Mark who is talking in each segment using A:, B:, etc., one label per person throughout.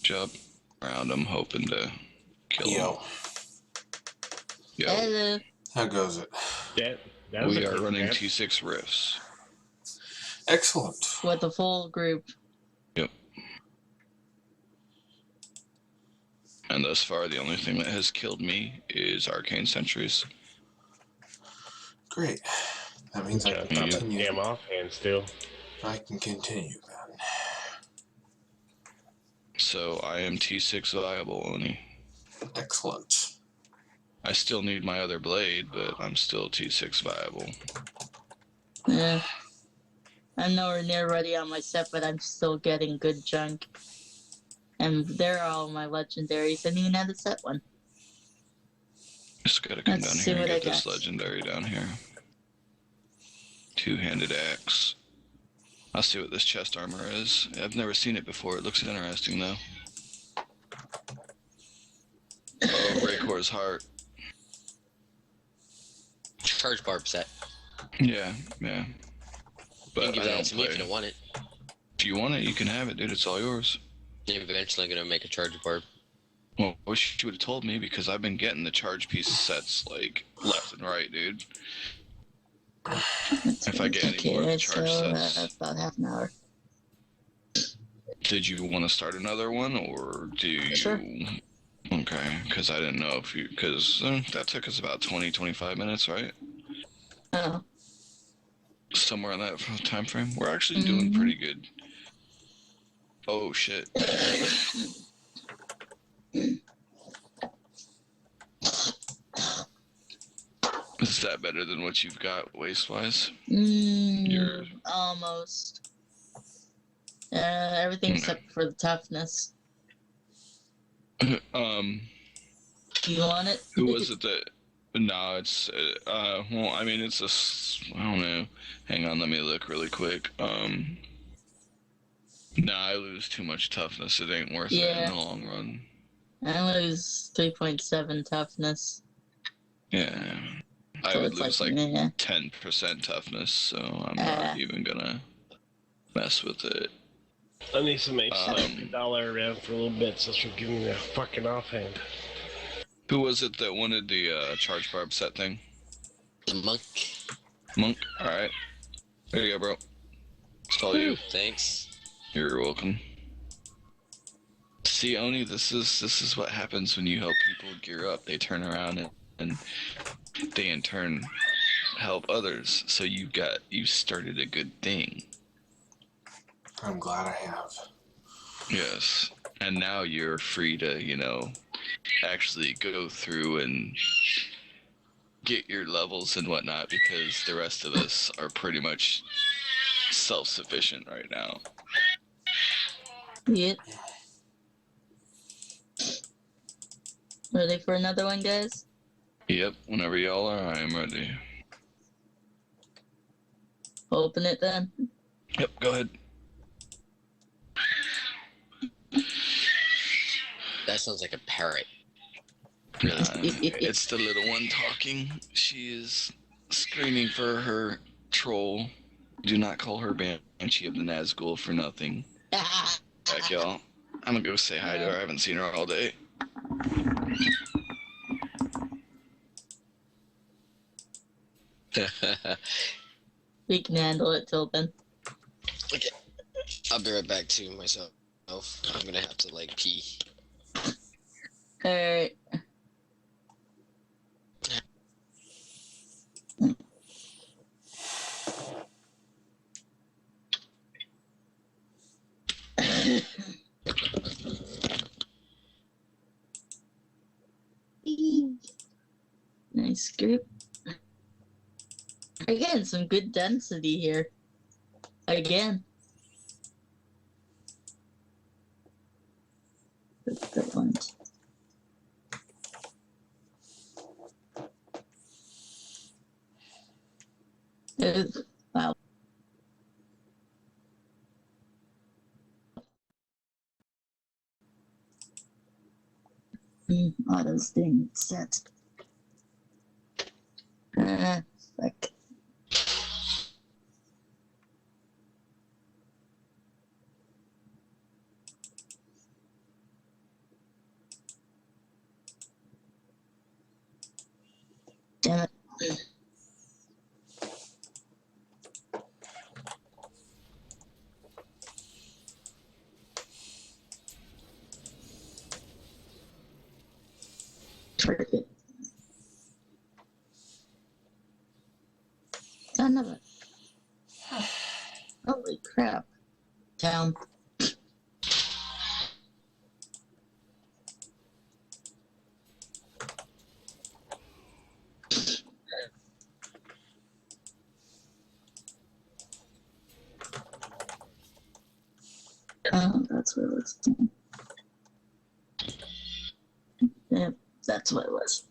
A: Jump around him, hoping to kill him. Yo.
B: Hello.
C: How goes it?
D: That was
A: We
D: a
A: are
D: quick
A: running
D: match.
A: T6 rifts.
C: Excellent.
B: With the full group.
A: Yep. And thus far, the only thing that has killed me is arcane sentries.
C: Great. That means I can
D: Top that
C: continue.
D: damn offhand still.
C: I can continue then.
A: So I am T6 viable, Oni.
C: Excellent.
A: I still need my other blade, but I'm still T6 viable.
B: Yeah. I'm nowhere near ready on my set, but I'm still getting good junk. And they're all my legendaries. I didn't even have to set one.
A: Just gotta come
B: Let's
A: down
B: see
A: here and
B: what I
A: get this
B: got.
A: legendary down here. Two-handed axe. I'll see what this chest armor is. I've never seen it before. It looks interesting, though. Oh, Raycor's heart.
E: Charge barb set.
A: Yeah.
E: You
A: But
E: can give
A: I
E: that
A: don't
E: to me if
A: play.
E: you don't want it.
A: If you want it, you can have it, dude. It's all yours.
E: I'm eventually gonna make a charge barb.
A: Well, I wish you would have told me, because I've been getting the charge piece sets, like, left and right, dude. If I get any more of the charge sets.
B: About half an hour.
A: Did you want to start another one, or do you...
B: Sure.
A: Okay, because I didn't know if you... Because that took us about 20-25 minutes, right?
B: Oh.
A: Somewhere in that time frame. We're actually doing pretty good. Oh, shit. Is that better than what you've got waist-wise? You're...
B: Almost. Everything except for the toughness. You want it?
A: Who was it that... No, it's... well, I mean, it's a... I don't know. Hang on, let me look really quick. Nah, I lose too much toughness. It ain't worth it in the long run.
B: I lose 3.7 toughness.
A: Yeah. I
B: So
A: would
B: it's
A: lose like 10% toughness, so I'm not even gonna mess with it.
D: I need some $8 around for a little bit so she'll give me the fucking offhand.
A: Who was it that wanted the charge barb set thing?
E: The monk.
A: Monk? Alright. There you go, bro. It's all you.
E: Thanks.
A: You're welcome. See, Oni, this is what happens when you help people gear up. They turn around and they in turn help others. So you started a good thing.
C: I'm glad I have.
A: Yes. And now you're free to, actually go through and get your levels and whatnot, because the rest of us are pretty much self-sufficient right now.
B: Yep. Ready for another one, guys?
A: Yep, whenever y'all are, I am ready.
B: Open it then.
A: Yep, go ahead.
E: That sounds like a parrot.
A: It's the little one talking. She is screaming for her troll. Do not call her Banshee of the Nazgul for nothing. Heck, y'all. I'm gonna go say hi to her. I haven't seen her all day.
B: We can handle it till then.
E: Okay. I'll be right back to myself. I'm gonna have to, pee.
B: Alright. Nice group. Again, some good density here. Again. Good one. Wow. Auto thing set. Fuck. Damn it. Target. Son of a. Holy crap. Down. Oh, that's what it was. Yep, that's what it was.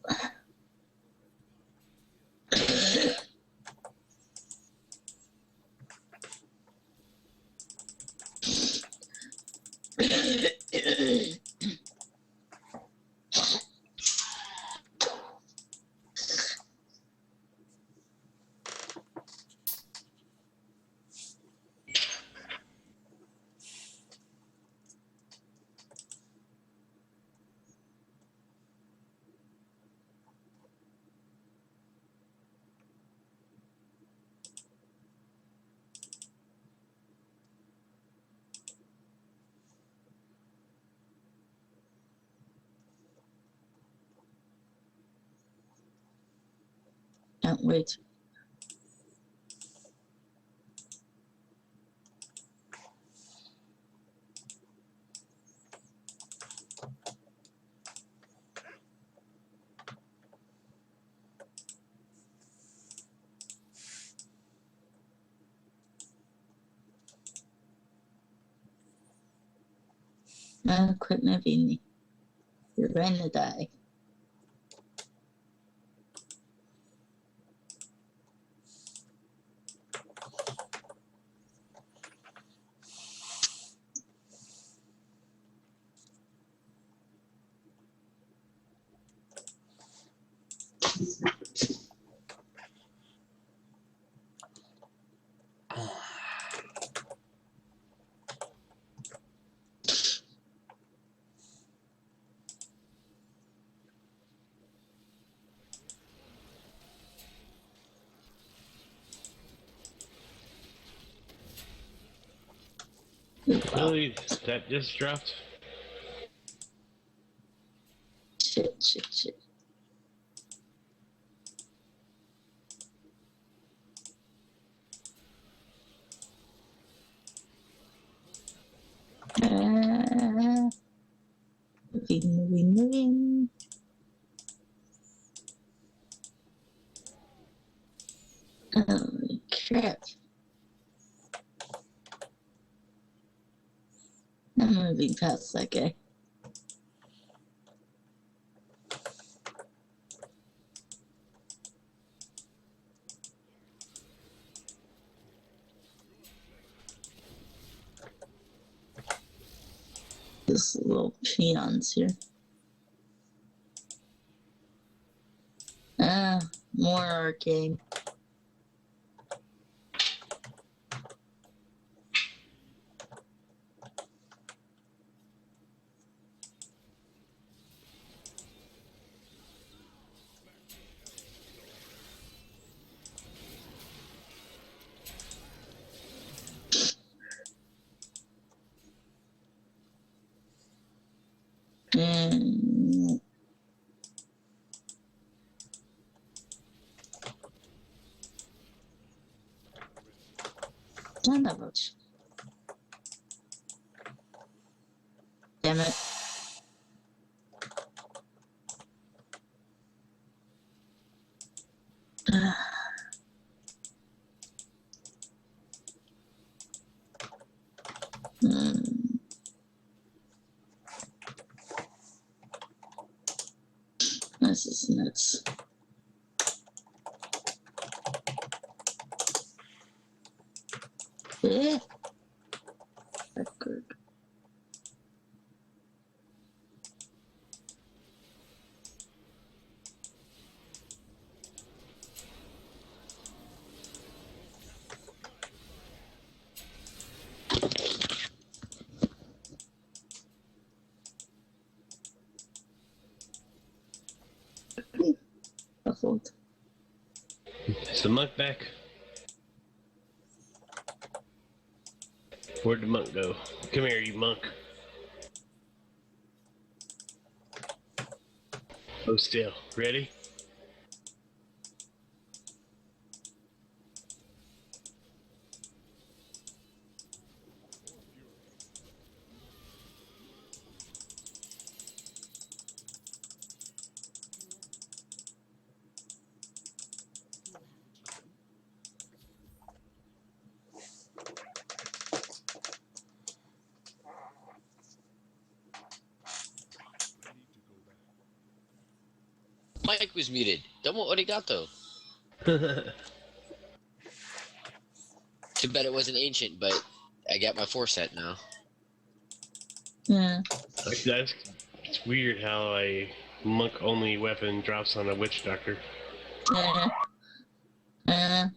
B: Can't wait. Quit moving. You're going to die.
D: Really? That just dropped?
B: Shit. Moving. Holy crap. I'm moving past that guy. This little peons here. More arcade. And son of a. Damn it. This is nuts. Yeah. That's good. Muffled.
D: Is the monk back? Where'd the monk go? Come here, you monk. Oh, still. Ready?
E: Mike was muted. Domo arigato. Too bad it wasn't ancient, but I got my 4 set now.
B: Yeah.
D: It's weird how a monk-only weapon drops on a witch doctor.
B: Yeah. Yeah.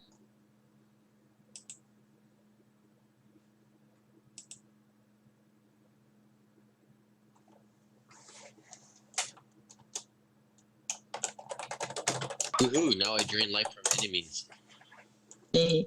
E: Ooh, now I drain life from enemies.
B: Hey.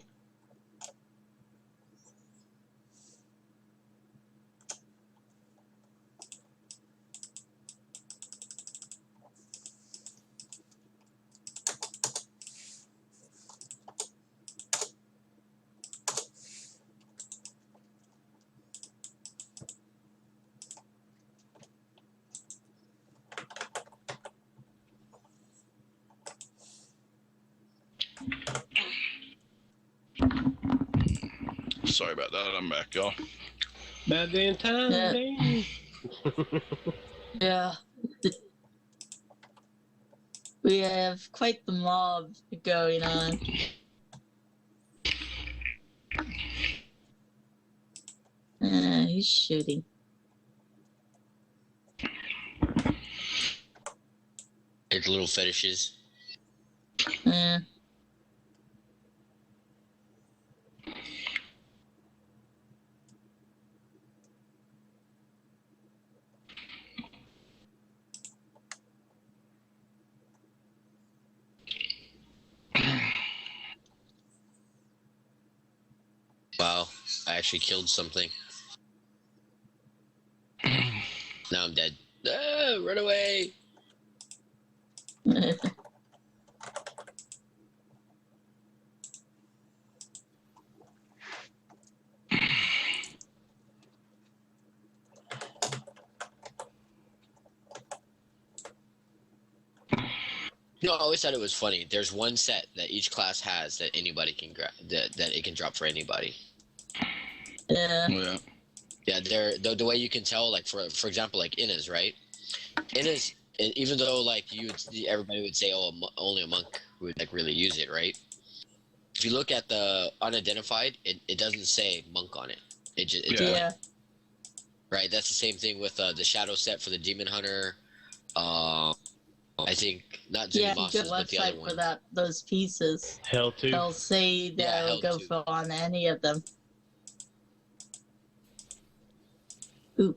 A: Sorry about that. I'm back, y'all.
D: Bad day and time,
B: Yeah.
D: dang.
B: Yeah. We have quite the mob going on. He's shooting.
E: It's little fetishes.
B: Yeah.
E: Wow, I actually killed something. Now I'm dead. Ah, run away! No, I always thought it was funny. There's one set that each class has that anybody can grab, that it can drop for anybody.
B: Yeah.
A: Yeah.
E: Yeah, the way you can tell, like for example, like Inna's, right? Inna's, even though like everybody would say, oh, only a monk would like really use it, right? If you look at the unidentified, it doesn't say monk on it. It's
A: Yeah.
E: blank,
B: Yeah.
E: right? That's the same thing with the shadow set for the demon hunter. I think not
B: Yeah, if you
E: Zunumasa's,
B: go
E: but the other
B: website
E: one.
B: for those pieces,
D: Hell too.
B: they'll say that
E: Yeah,
B: it'll
E: hell
B: go
E: too.
B: for on any of them. Ooh.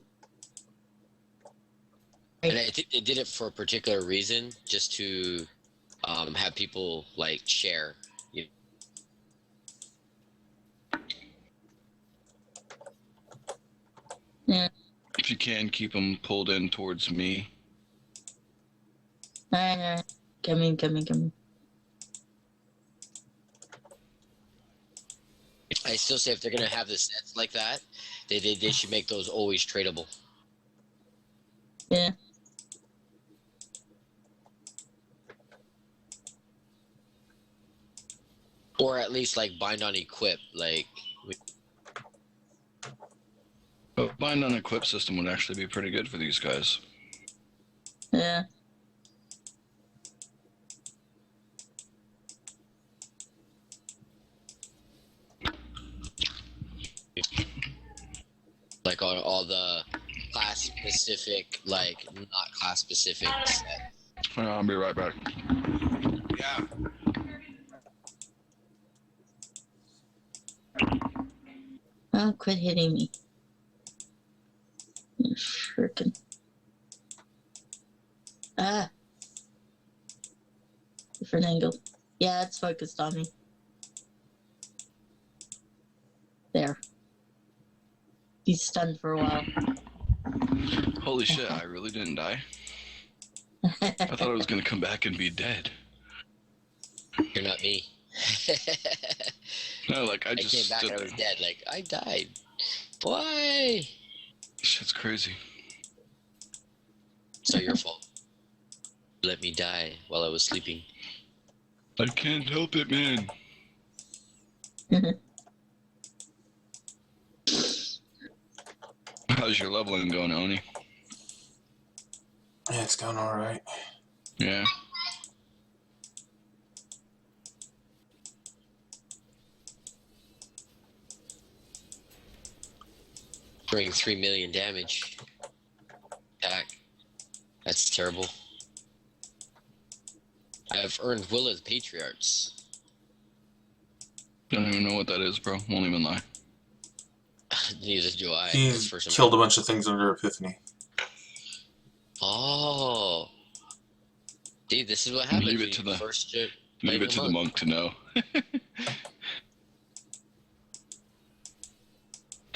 E: And I think they did it for a particular reason, just to have people like share. You
B: Yeah.
A: If you can, keep them pulled in towards me.
B: Alright. Coming.
E: I still say if they're gonna have the sets like that, they should make those always tradable.
B: Yeah.
E: Or at least like bind on equip, like
A: But bind on equip system would actually be pretty good for these guys.
B: Yeah.
E: like all the class specific, like not class specific sets.
A: I'll be right back.
C: Yeah.
B: Oh, quit hitting me. You frickin'. Ah. Different angle. Yeah, it's focused on me. There. He's stunned for a while.
A: Holy shit, I really didn't die? I thought I was gonna come back and be dead.
E: You're not me.
A: No, like I
E: I
A: just
E: came back
A: stood
E: and I was
A: there.
E: dead. Like, I died. Why?
A: Shit's crazy.
E: It's not your fault. Let me die while I was sleeping.
A: I can't help it, man. How's your leveling going, Oni?
C: Yeah, it's going alright.
A: Yeah.
E: Doing 3 million damage. Attack. That's terrible. I've earned Will of the Patriarchs.
A: Don't even know what that is, bro. Won't even lie.
E: Neither do I.
C: He's
E: For some
C: killed a bunch of things under Epiphany.
E: Oh. Dude, this is what happens.
A: Leave
E: when
A: it to
E: you
A: the-
E: first
A: Leave it to the monk to know.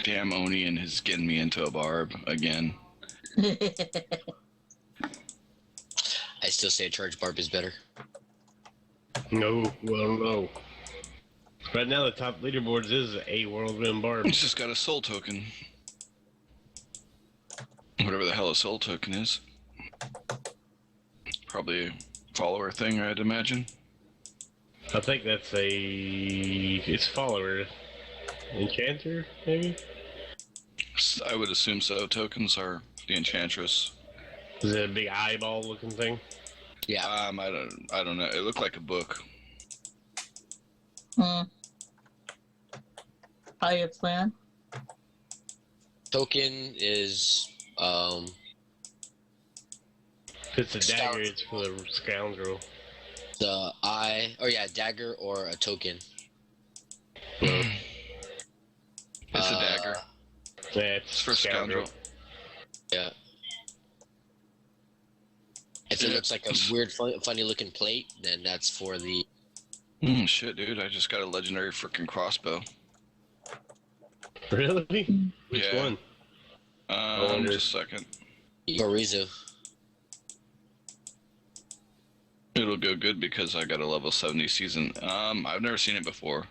A: Damn, Oni and his getting me into a barb again.
E: I still say a charge barb is better.
D: No, well, no. Right now, the top leaderboards is a whirlwind barb.
A: He's just got a soul token. Whatever the hell a soul token is. Probably a follower thing, I'd imagine.
D: I think that's it's follower. Enchanter, maybe?
A: I would assume so. Tokens are the enchantress.
D: Is it a big eyeball looking thing?
E: Yeah.
A: I don't know. It looked like a book.
B: How you plan?
E: Token is
D: If it's a dagger, it's for the scoundrel.
E: the eye. Oh yeah, dagger or a token.
A: It's a dagger.
D: Yeah,
A: It's for scoundrel.
E: Yeah. If it looks like a weird, funny looking plate, then that's for the.
A: Shit, dude. I just got a legendary freaking crossbow.
D: Really? Which
A: Yeah.
D: one?
A: Just a second.
E: Gorizu.
A: It'll go good because I got a level 70 season. I've never seen it before.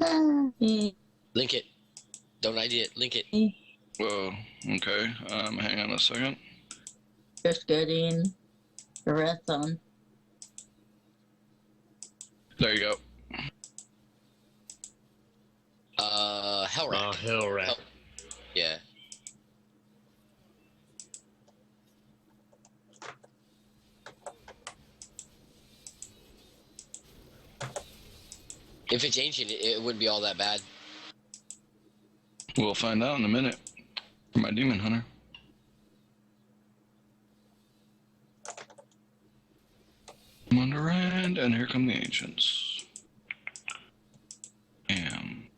E: Link it. Don't ID it. Link it.
A: Whoa. Okay. Hang on a second.
B: Just getting the red on.
A: There you go.
E: Hellrack.
D: Oh, hell rat.
E: Yeah. If it's ancient, it wouldn't be all that bad.
A: We'll find out in a minute. For my demon hunter. Wonderland, and here come the ancients. Damn.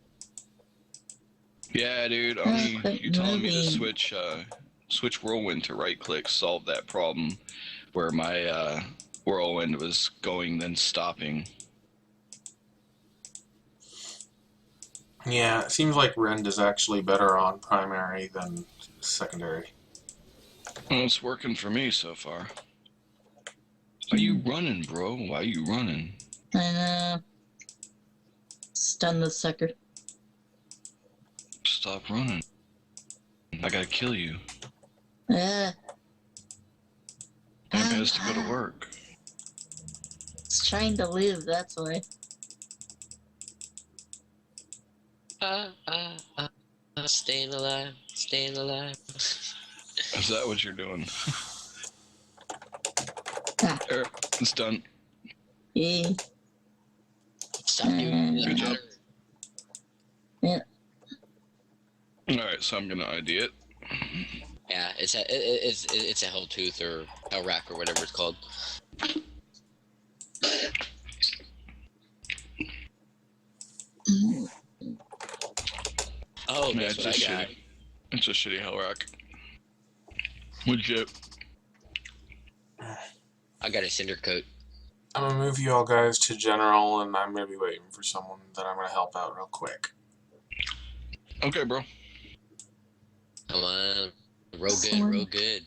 A: Yeah, dude. You telling me to switch whirlwind to right click solved that problem where my whirlwind was going then stopping.
C: Yeah, it seems like Rend is actually better on primary than secondary.
A: Well, it's working for me so far. Why you running, bro? Why you running?
B: And stun the sucker.
A: Stop running. I gotta kill you.
B: Yeah.
A: I has to go to work.
B: It's trying to live, that's why.
E: Staying alive, staying alive.
A: Is that what you're doing?
B: Ah.
A: There, it's done.
B: Yeah.
E: Stop doing
A: Good job.
B: Yeah.
A: Alright, so I'm gonna ID it.
E: Yeah, it's a hell tooth or hell rack or whatever it's called. Oh,
A: Yeah,
E: that's what I got.
A: shitty. It's a shitty hell rack. Legit.
E: I got a cinder coat.
C: I'm gonna move you all guys to general, and I'm gonna be waiting for someone that I'm gonna help out real quick.
A: Okay, bro.
E: Come on. Real good, real good.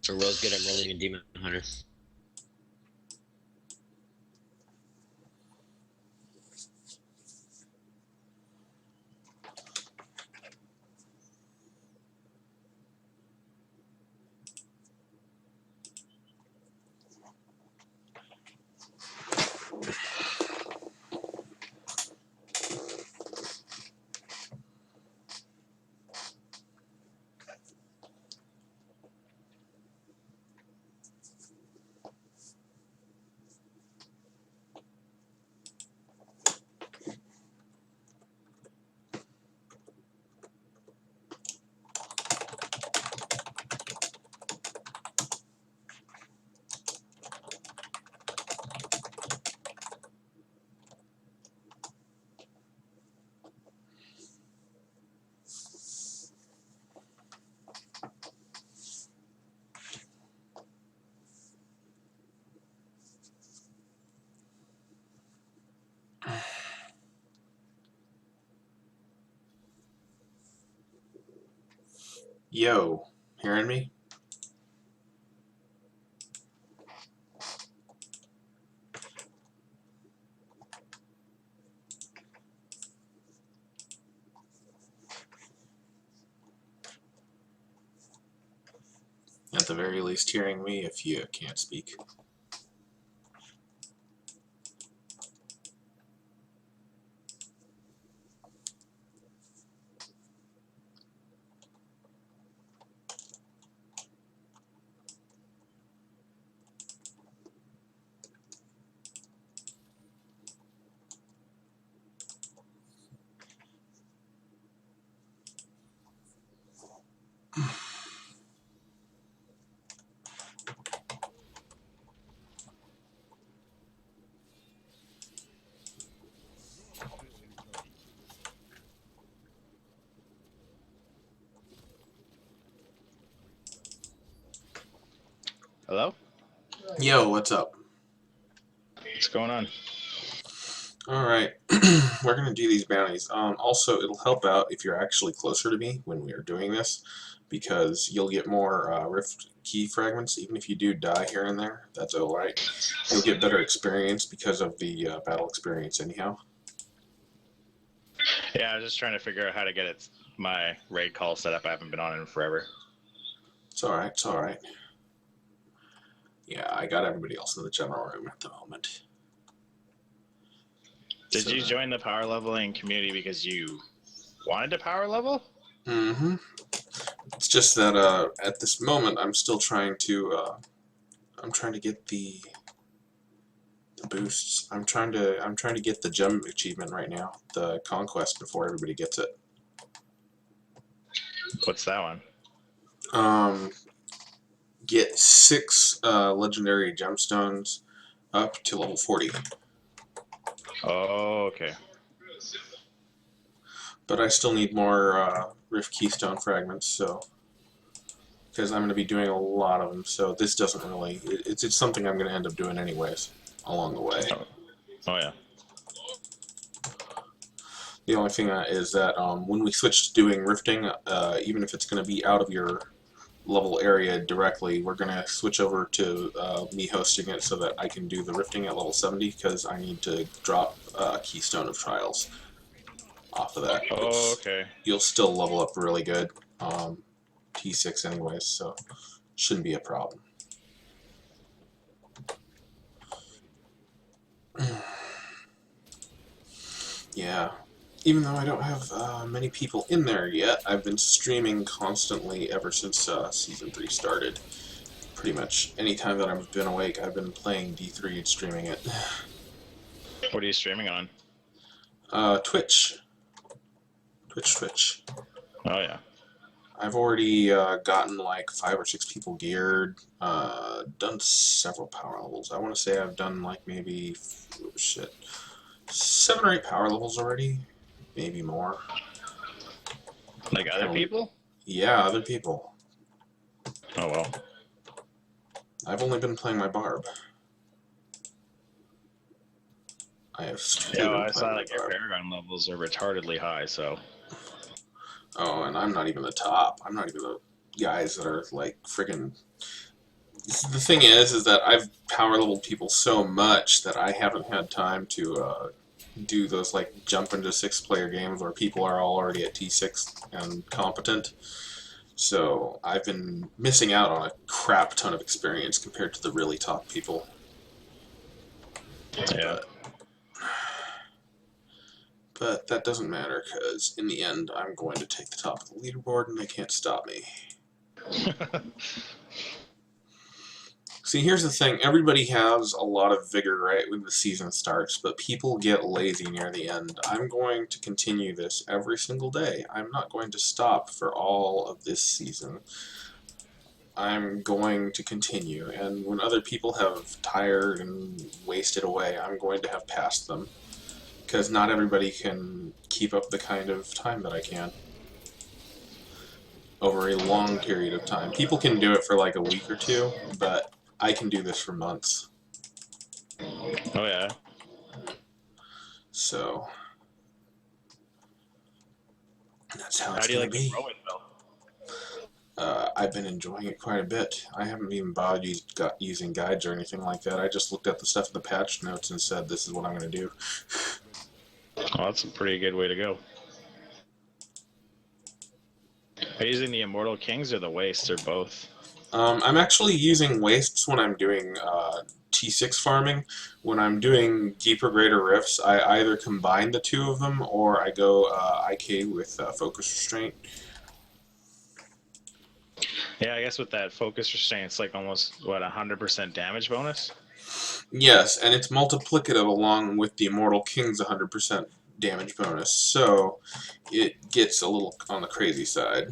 E: For real good, I'm rolling a Demon Hunter.
C: Yo, hearing me? At the very least, hearing me if you can't speak.
F: Hello?
C: Yo, what's up?
F: What's going on?
C: Alright, we're going to do these bounties. Also, it'll help out if you're actually closer to me when we are doing this, because you'll get more rift key fragments. Even if you do die here and there, that's alright. You'll get better experience because of the battle experience anyhow.
F: Yeah, I was just trying to figure out how to get my raid call set up. I haven't been on it in forever.
C: It's alright, it's alright. Yeah, I got everybody else in the general room at the moment.
F: Did you join the power leveling community because you wanted to power level?
C: Mm-hmm. It's just that at this moment I'm still trying to get the boosts. I'm trying to get the gem achievement right now, the conquest, before everybody gets it.
F: What's that one?
C: Get 6 legendary gemstones up to level 40.
F: Oh, okay.
C: But I still need more Rift Keystone fragments, so because I'm going to be doing a lot of them. So this doesn't really. It's something I'm going to end up doing anyways along the way.
F: Oh yeah.
C: The only thing is that when we switch to doing rifting, even if it's going to be out of your level area directly, we're going to switch over to me hosting it so that I can do the rifting at level 70, because I need to drop Keystone of Trials off of that.
F: Oh, okay.
C: You'll still level up really good, T6 anyways, so shouldn't be a problem. Yeah. Even though I don't have many people in there yet, I've been streaming constantly ever since Season 3 started. Pretty much any time that I've been awake, I've been playing D3 and streaming it.
F: What are you streaming on?
C: Twitch. Twitch.
F: Oh yeah.
C: I've already gotten like 5 or 6 people geared, done several power levels. I want to say I've done like maybe, 7 or 8 power levels already, maybe more.
F: Like other people?
C: Yeah, other people.
F: Oh well.
C: I've only been playing my Barb. I have stupid.
F: Yeah, well, I saw like your Paragon levels are retardedly high, so.
C: Oh, and I'm not even the top. I'm not even the guys that are like freaking. The thing is that I've power leveled people so much that I haven't had time to do those like jump into 6-player games where people are all already at T6 and competent. So I've been missing out on a crap ton of experience compared to the really top people.
F: Yeah.
C: But that doesn't matter, because in the end, I'm going to take the top of the leaderboard, and they can't stop me. See, here's the thing. Everybody has a lot of vigor right when the season starts, but people get lazy near the end. I'm going to continue this every single day. I'm not going to stop for all of this season. I'm going to continue, and when other people have tired and wasted away, I'm going to have passed them. Because not everybody can keep up the kind of time that I can over a long period of time. People can do it for like a week or two, but I can do this for months.
F: Oh yeah.
C: So that's how it's
F: do you
C: going
F: like
C: to be.
F: to grow it though?
C: I've been enjoying it quite a bit. I haven't even bothered using guides or anything like that. I just looked at the stuff in the patch notes and said, this is what I'm going to do.
F: Oh, that's a pretty good way to go. Are you using the Immortal Kings or the Wastes or both?
C: I'm actually using wastes when I'm doing T6 farming. When I'm doing deeper, greater rifts, I either combine the two of them or I go IK with focus restraint.
F: Yeah, I guess with that focus restraint, it's like almost, what, 100% damage bonus?
C: Yes, and it's multiplicative along with the Immortal King's 100% damage bonus, so it gets a little on the crazy side.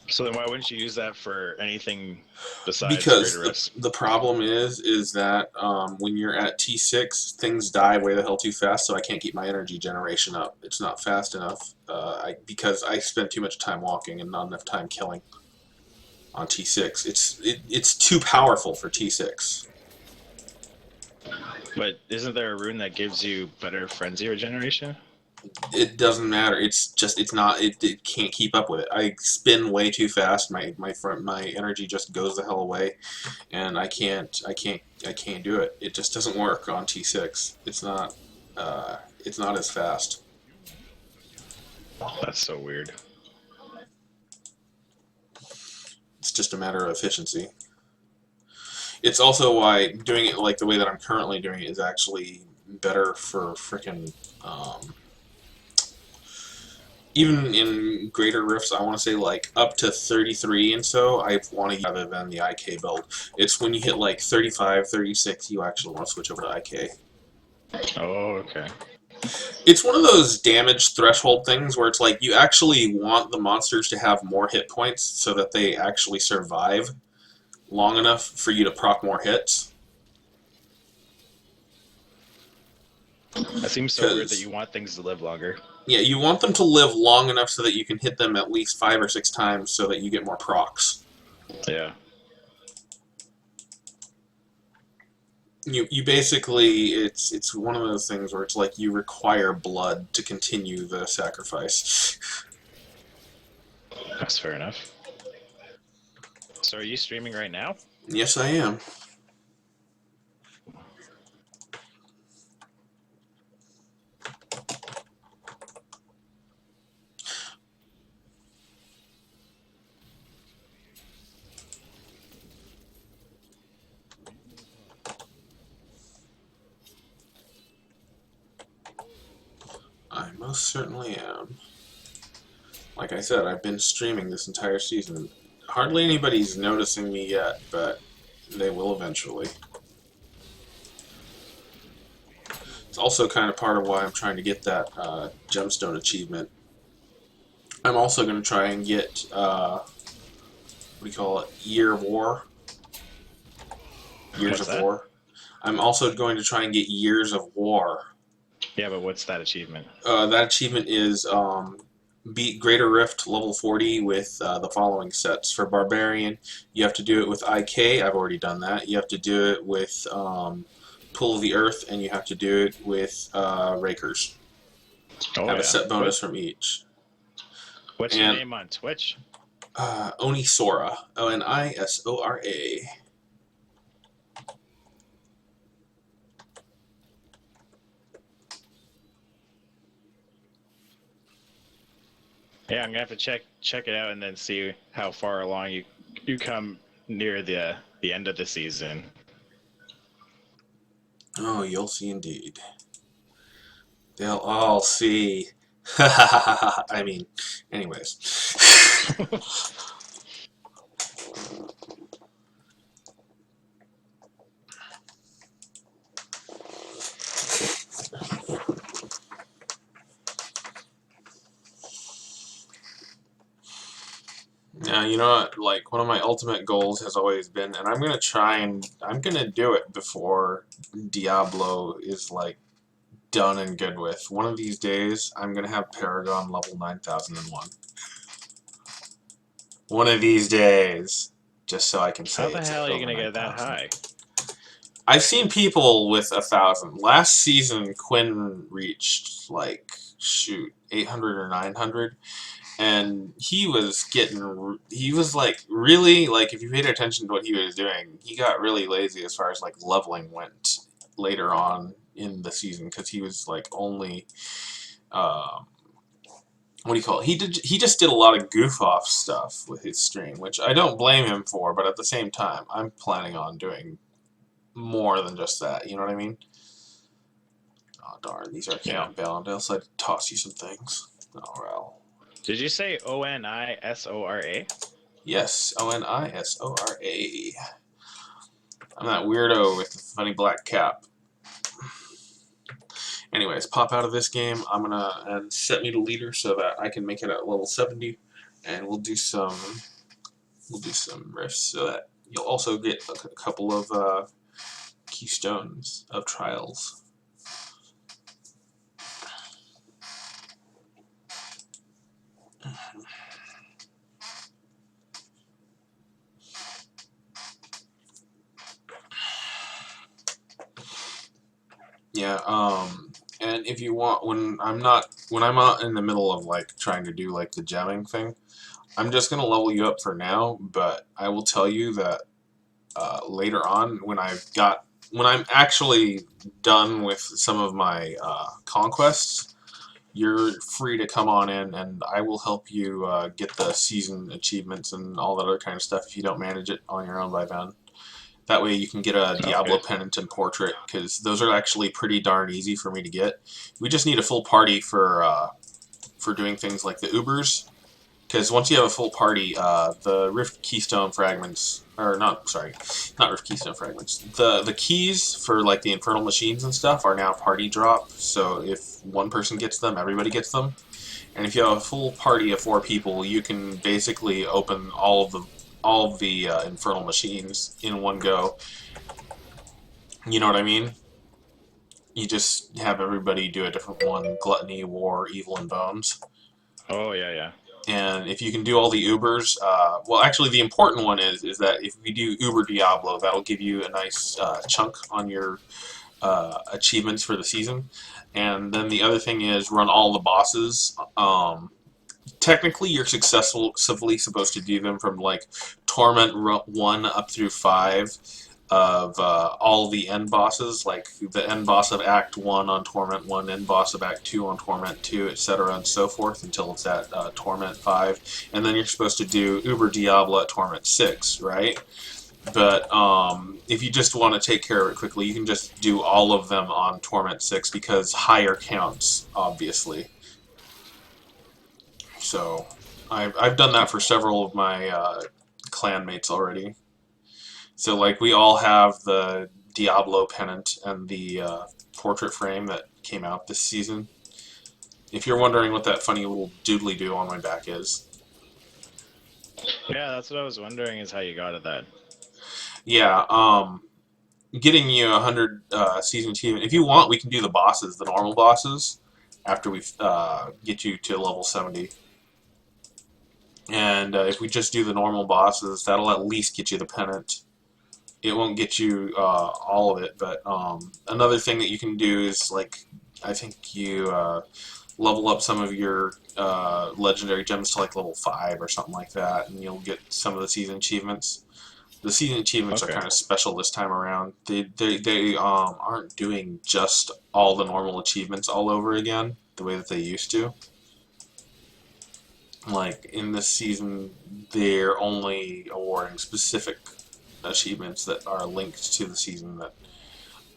F: So then why wouldn't you use that for anything besides
C: Because
F: greater rifts?
C: the problem is that when you're at T6, things die way the hell too fast, so I can't keep my energy generation up. It's not fast enough because I spend too much time walking and not enough time killing on T6. It's too powerful for T6.
F: But isn't there a rune that gives you better frenzy regeneration?
C: It doesn't matter. It's not. It can't keep up with it. I spin way too fast. My energy just goes the hell away, and I can't do it. It just doesn't work on T6. It's not as fast.
F: That's so weird.
C: It's just a matter of efficiency. It's also why doing it like the way that I'm currently doing it is actually better for frickin' even in greater rifts, I want to say like up to 33 and so, I want to use other than the IK build. It's when you hit like 35, 36, you actually want to switch over to IK.
F: Oh, okay.
C: It's one of those damage threshold things where it's like you actually want the monsters to have more hit points so that they actually survive long enough for you to proc more hits.
F: That seems so weird that you want things to live longer.
C: Yeah, you want them to live long enough so that you can hit them at least 5 or 6 times so that you get more procs.
F: Yeah.
C: You basically, it's one of those things where it's like you require blood to continue the sacrifice.
F: That's fair enough. So are you streaming right now?
C: Yes, I am. I most certainly am. Like I said, I've been streaming this entire season. Hardly anybody's noticing me yet, but they will eventually. It's also kind of part of why I'm trying to get that gemstone achievement. I'm also going to try and get, what do you call it, Year of War? Years
F: What's
C: of
F: that?
C: War. I'm also going to try and get Years of War.
F: Yeah, but what's that achievement?
C: That achievement is beat Greater Rift level 40 with the following sets. For Barbarian, you have to do it with IK. I've already done that. You have to do it with pull the earth, and you have to do it with rakers.
F: Oh
C: Have
F: yeah.
C: a set bonus from each.
F: What's your
C: And
F: name on Twitch?
C: Onisora, Onisora.
F: Yeah, I'm gonna have to check it out and then see how far along you come near the end of the season.
C: Oh, you'll see indeed. They'll all see. I mean, anyways. Yeah, you know what? Like, one of my ultimate goals has always been, and I'm gonna do it before Diablo is, like, done and good with. One of these days, I'm gonna have Paragon level 9001. One of these days. Just so I can
F: How
C: say
F: the
C: it's
F: hell are you
C: over
F: gonna get that
C: 9,000.
F: high?
C: I've seen people with 1,000. Last season, Quinn reached, like, shoot, 800 or 900. And he was like, really, like, if you paid attention to what he was doing, he got really lazy as far as, like, leveling went later on in the season, because he was, like, only, what do you call it? He just did a lot of goof off stuff with his stream, which I don't blame him for, but at the same time, I'm planning on doing more than just that, you know what I mean? Oh, darn, these are
F: Yeah.
C: account bound. I also had to toss you some things. Oh, well.
F: Did you say Onisora?
C: Yes, Onisora. I'm that weirdo with the funny black cap. Anyways, pop out of this game. I'm gonna and set me to leader so that I can make it at level 70, and we'll do some riffs so that you'll also get a couple of keystones of trials. Yeah, and if you want, when I'm out in the middle of, like, trying to do, like, the gemming thing, I'm just gonna level you up for now, but I will tell you that later on, when I'm actually done with some of my conquests, you're free to come on in, and I will help you get the season achievements and all that other kind of stuff if you don't manage it on your own by then. That way you can get a Diablo
F: Okay.
C: pennant and portrait, because those are actually pretty darn easy for me to get. We just need a full party for doing things like the Ubers, because once you have a full party, the Rift Keystone fragments, or not Rift Keystone fragments, the keys for, like, the Infernal Machines and stuff are now party drop, so if one person gets them, everybody gets them. And if you have a full party of 4 people, you can basically open all of the Infernal Machines in one go. You know what I mean? You just have everybody do a different one: Gluttony, War, Evil, and Bones.
F: Oh yeah.
C: And if you can do all the Ubers, well, actually, the important one is that if we do Uber Diablo, that'll give you a nice chunk on your achievements for the season. And then the other thing is run all the bosses. Technically, you're successfully supposed to do them from, like, Torment 1 up through 5 of all the end bosses, like the end boss of Act 1 on Torment 1, end boss of Act 2 on Torment 2, etc., and so forth, until it's at Torment 5. And then you're supposed to do Uber Diablo at Torment 6, right? But if you just want to take care of it quickly, you can just do all of them on Torment 6, because higher counts, obviously. So I've done that for several of my clan mates already. So, like, we all have the Diablo pennant and the portrait frame that came out this season. If you're wondering what that funny little doodly-doo on my back is.
F: Yeah, that's what I was wondering, is how you got at that.
C: Yeah, getting you 100 season achievement. If you want, we can do the bosses, the normal bosses, after we get you to level 70. And if we just do the normal bosses, that'll at least get you the pennant. it won't get you all of it. But another thing that you can do is, like, I think you level up some of your legendary gems to like level 5 or something like that, and you'll get some of the season achievements. The season achievements are
F: Okay.
C: kind of special this time around. They aren't doing just all the normal achievements all over again the way that they used to. Like in this season, they're only awarding specific achievements that are linked to the season. That,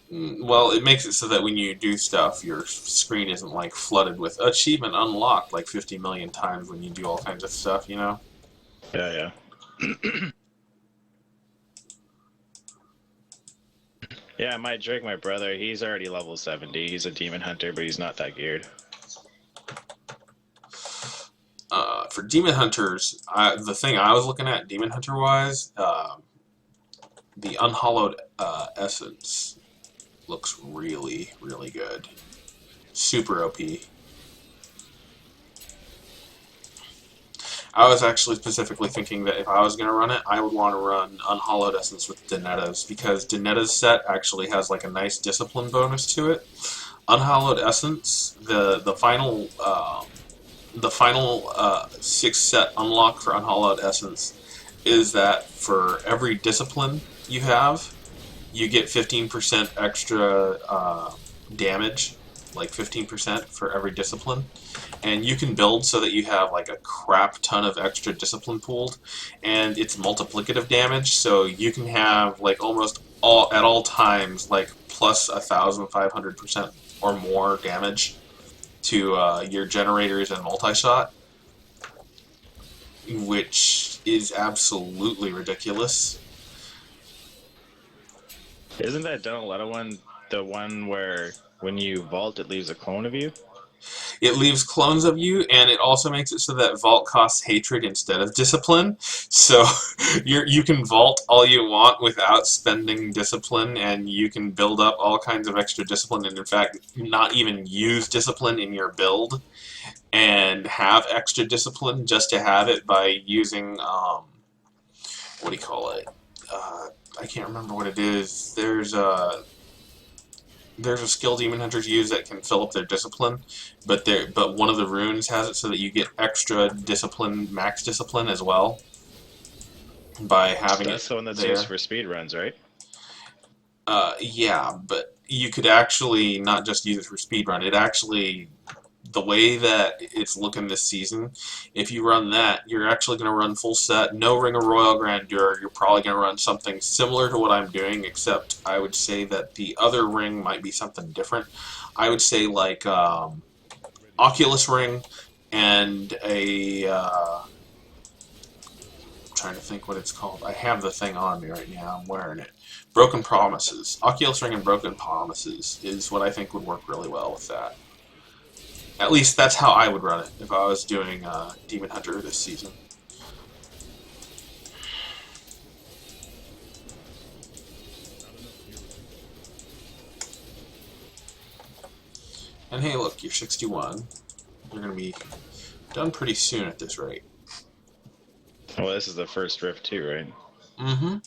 C: well, it makes it so that when you do stuff, your screen isn't like flooded with achievement unlocked like 50 million times when you do all kinds of stuff, you know?
F: Yeah. Yeah, I might Drake, my brother, he's already level 70. He's a demon hunter, but he's not that geared.
C: For demon hunters, the thing I was looking at demon hunter wise, the unhollowed essence looks really, really good. Super OP. I was actually specifically thinking that if I was going to run it, I would want to run Unhollowed Essence with Danetta's, because Danetta's set actually has like a nice discipline bonus to it. Unhollowed Essence, the final 6 set unlock for Unhollowed Essence is that for every discipline you have, you get 15% extra damage, like 15% for every discipline. And you can build so that you have like a crap ton of extra discipline pooled, and it's multiplicative damage, so you can have like almost at all times like plus 1,500% or more damage to your generators and multi-shot, which is absolutely ridiculous.
F: Isn't that Donaletta one the one where when you vault it leaves a clone of you?
C: It leaves clones of you, and it also makes it so that vault costs hatred instead of discipline. So you can vault all you want without spending discipline, and you can build up all kinds of extra discipline, and in fact, not even use discipline in your build, and have extra discipline just to have it by using, what do you call it? I can't remember what it is. There's a skill demon hunters use that can fill up their discipline, but one of the runes has it so that you get extra discipline, max discipline as well by having
F: That's
C: it
F: the one that's
C: there.
F: used for speed runs, right?
C: Yeah, but you could actually not just use it for speedrun. It actually, the way that it's looking this season, if you run that, you're actually going to run full set, no Ring of Royal Grandeur. You're probably going to run something similar to what I'm doing, except I would say that the other ring might be something different. I would say like Oculus Ring and a... I'm trying to think what it's called. I have the thing on me right now. I'm wearing it. Broken Promises. Oculus Ring and Broken Promises is what I think would work really well with that. At least that's how I would run it if I was doing Demon Hunter this season. And hey, look, you're 61. You're going to be done pretty soon at this rate.
F: Well, this is the first rift too, right?
C: Mm-hmm.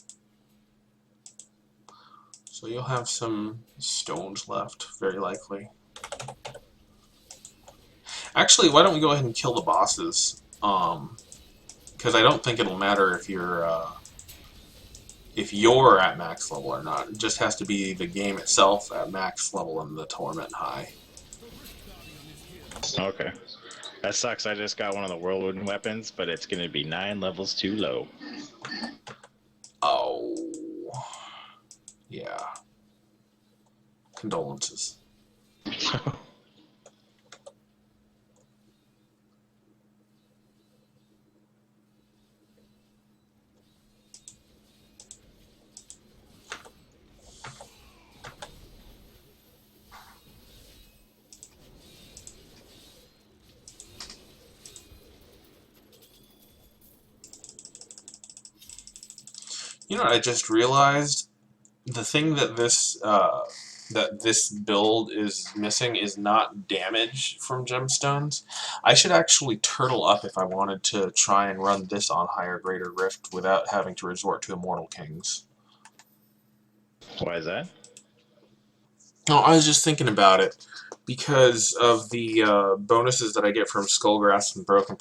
C: So you'll have some stones left, very likely. Actually, why don't we go ahead and kill the bosses? Because I don't think it'll matter if you're at max level or not. It just has to be the game itself at max level and the torment high.
F: Okay. That sucks. I just got one of the whirlwind weapons, but it's going to be 9 levels too low.
C: Oh. Yeah. Condolences. You know what I just realized? The thing that this build is missing is not damage from gemstones. I should actually turtle up if I wanted to try and run this on higher greater rift without having to resort to Immortal Kings.
F: Why is that?
C: No, I was just thinking about it. Because of the bonuses that I get from Skullgrass and Broken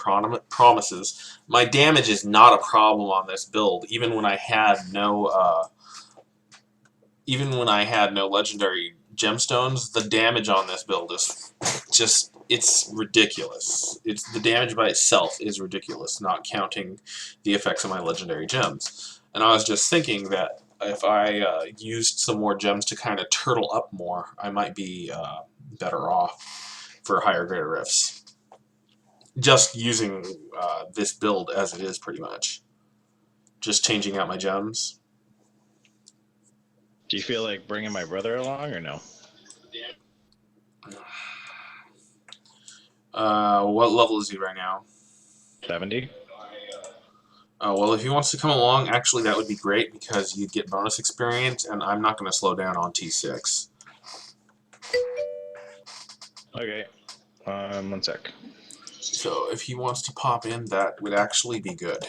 C: Promises, my damage is not a problem on this build, even when I had no legendary gemstones. The damage on this build is just, it's ridiculous. It's the damage by itself is ridiculous, not counting the effects of my legendary gems. And I was just thinking that if I used some more gems to kind of turtle up more, I might be better off for higher greater rifts. Just using this build as it is, pretty much. Just changing out my gems.
F: Do you feel like bringing my brother along or no?
C: What level is he right now?
F: 70?
C: Well, if he wants to come along, actually that would be great because you'd get bonus experience, and I'm not going to slow down on T6.
F: Okay. 1 sec.
C: So if he wants to pop in, that would actually be good.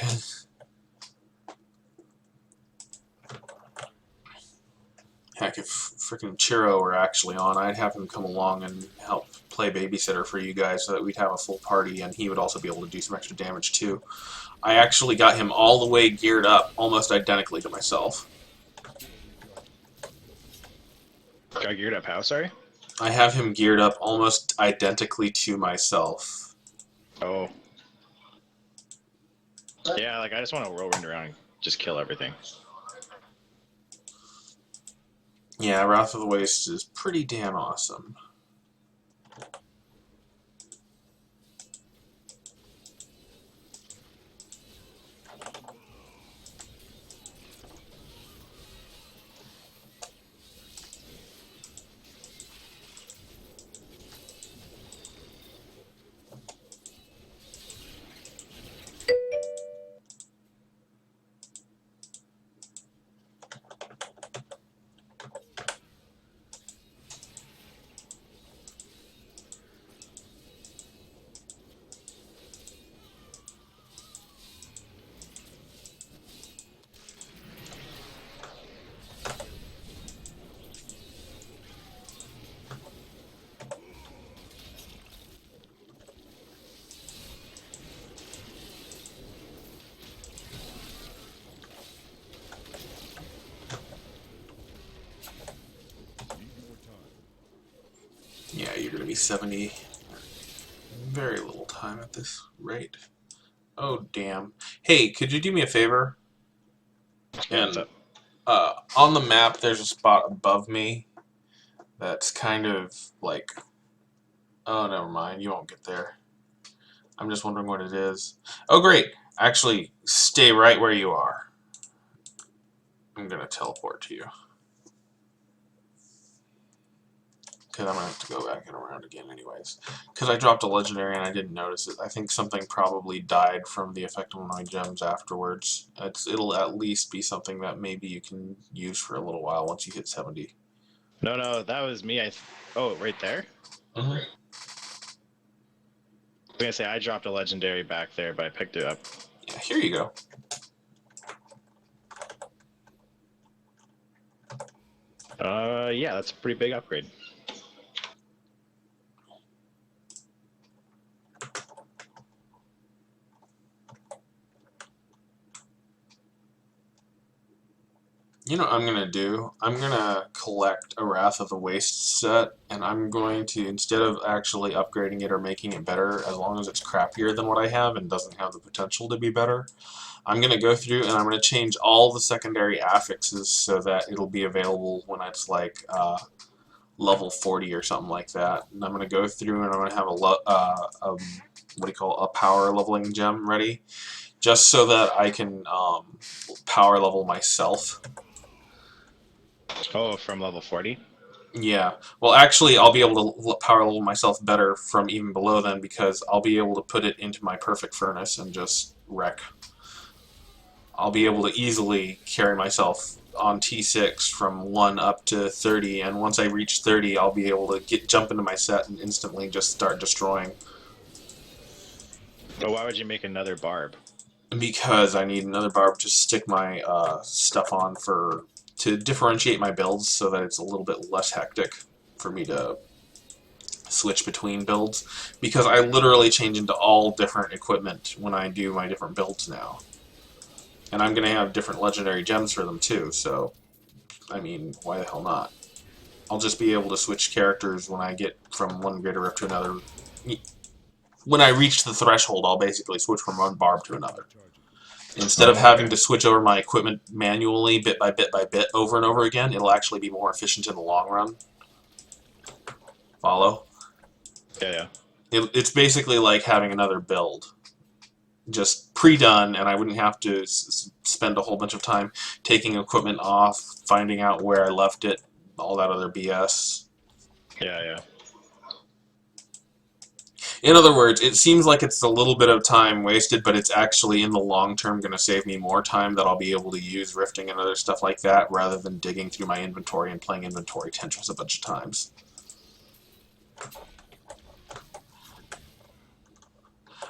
C: Heck, if freaking Chiro were actually on, I'd have him come along and help play babysitter for you guys so that we'd have a full party, and he would also be able to do some extra damage too. I actually got him all the way geared up, almost identically to myself.
F: Got geared up how, sorry?
C: I have him geared up almost identically to myself.
F: Oh. Yeah, like I just want to whirlwind around and just kill everything.
C: Yeah, Wrath of the Waste is pretty damn awesome. Yeah, you're going to be 70. Very little time at this rate. Oh, damn. Hey, could you do me a favor?
F: Yeah, what's
C: And
F: up?
C: on the map, there's a spot above me that's kind of like... Oh, never mind. You won't get there. I'm just wondering what it is. Oh, great. Actually, stay right where you are. I'm going to teleport to you. Because I'm going to have to go back and around again anyways. Because I dropped a legendary and I didn't notice it. I think something probably died from the effect of my gems afterwards. It'll at least be something that maybe you can use for a little while once you hit 70.
F: No, that was me. Oh, right there?
C: Mm-hmm.
F: I was gonna say I dropped a legendary back there, but I picked it up.
C: Yeah, here you go.
F: Yeah, that's a pretty big upgrade.
C: You know what I'm going to do? I'm going to collect a Wrath of the Waste set, and I'm going to, instead of actually upgrading it or making it better, as long as it's crappier than what I have and doesn't have the potential to be better, I'm going to go through and I'm going to change all the secondary affixes so that it'll be available when it's like level 40 or something like that. And I'm going to go through and I'm going to have a power leveling gem ready, just so that I can power level myself.
F: Oh, from level 40?
C: Yeah. Well, actually, I'll be able to power level myself better from even below then, because I'll be able to put it into my perfect furnace and just wreck. I'll be able to easily carry myself on T6 from 1 up to 30, and once I reach 30, I'll be able to jump into my set and instantly just start destroying.
F: But why would you make another barb?
C: Because I need another barb to stick my stuff on for to differentiate my builds so that it's a little bit less hectic for me to switch between builds, because I literally change into all different equipment when I do my different builds now. And I'm going to have different legendary gems for them too, so, I mean, why the hell not? I'll just be able to switch characters when I get from one greater rift to another. When I reach the threshold, I'll basically switch from one barb to another. Instead of having to switch over my equipment manually, bit by bit by bit, over and over again, it'll actually be more efficient in the long run. Follow?
F: Yeah.
C: It's basically like having another build. Just pre-done, and I wouldn't have to spend a whole bunch of time taking equipment off, finding out where I left it, all that other BS.
F: Yeah.
C: In other words, it seems like it's a little bit of time wasted, but it's actually in the long term going to save me more time that I'll be able to use rifting and other stuff like that, rather than digging through my inventory and playing inventory Tetris a bunch of times.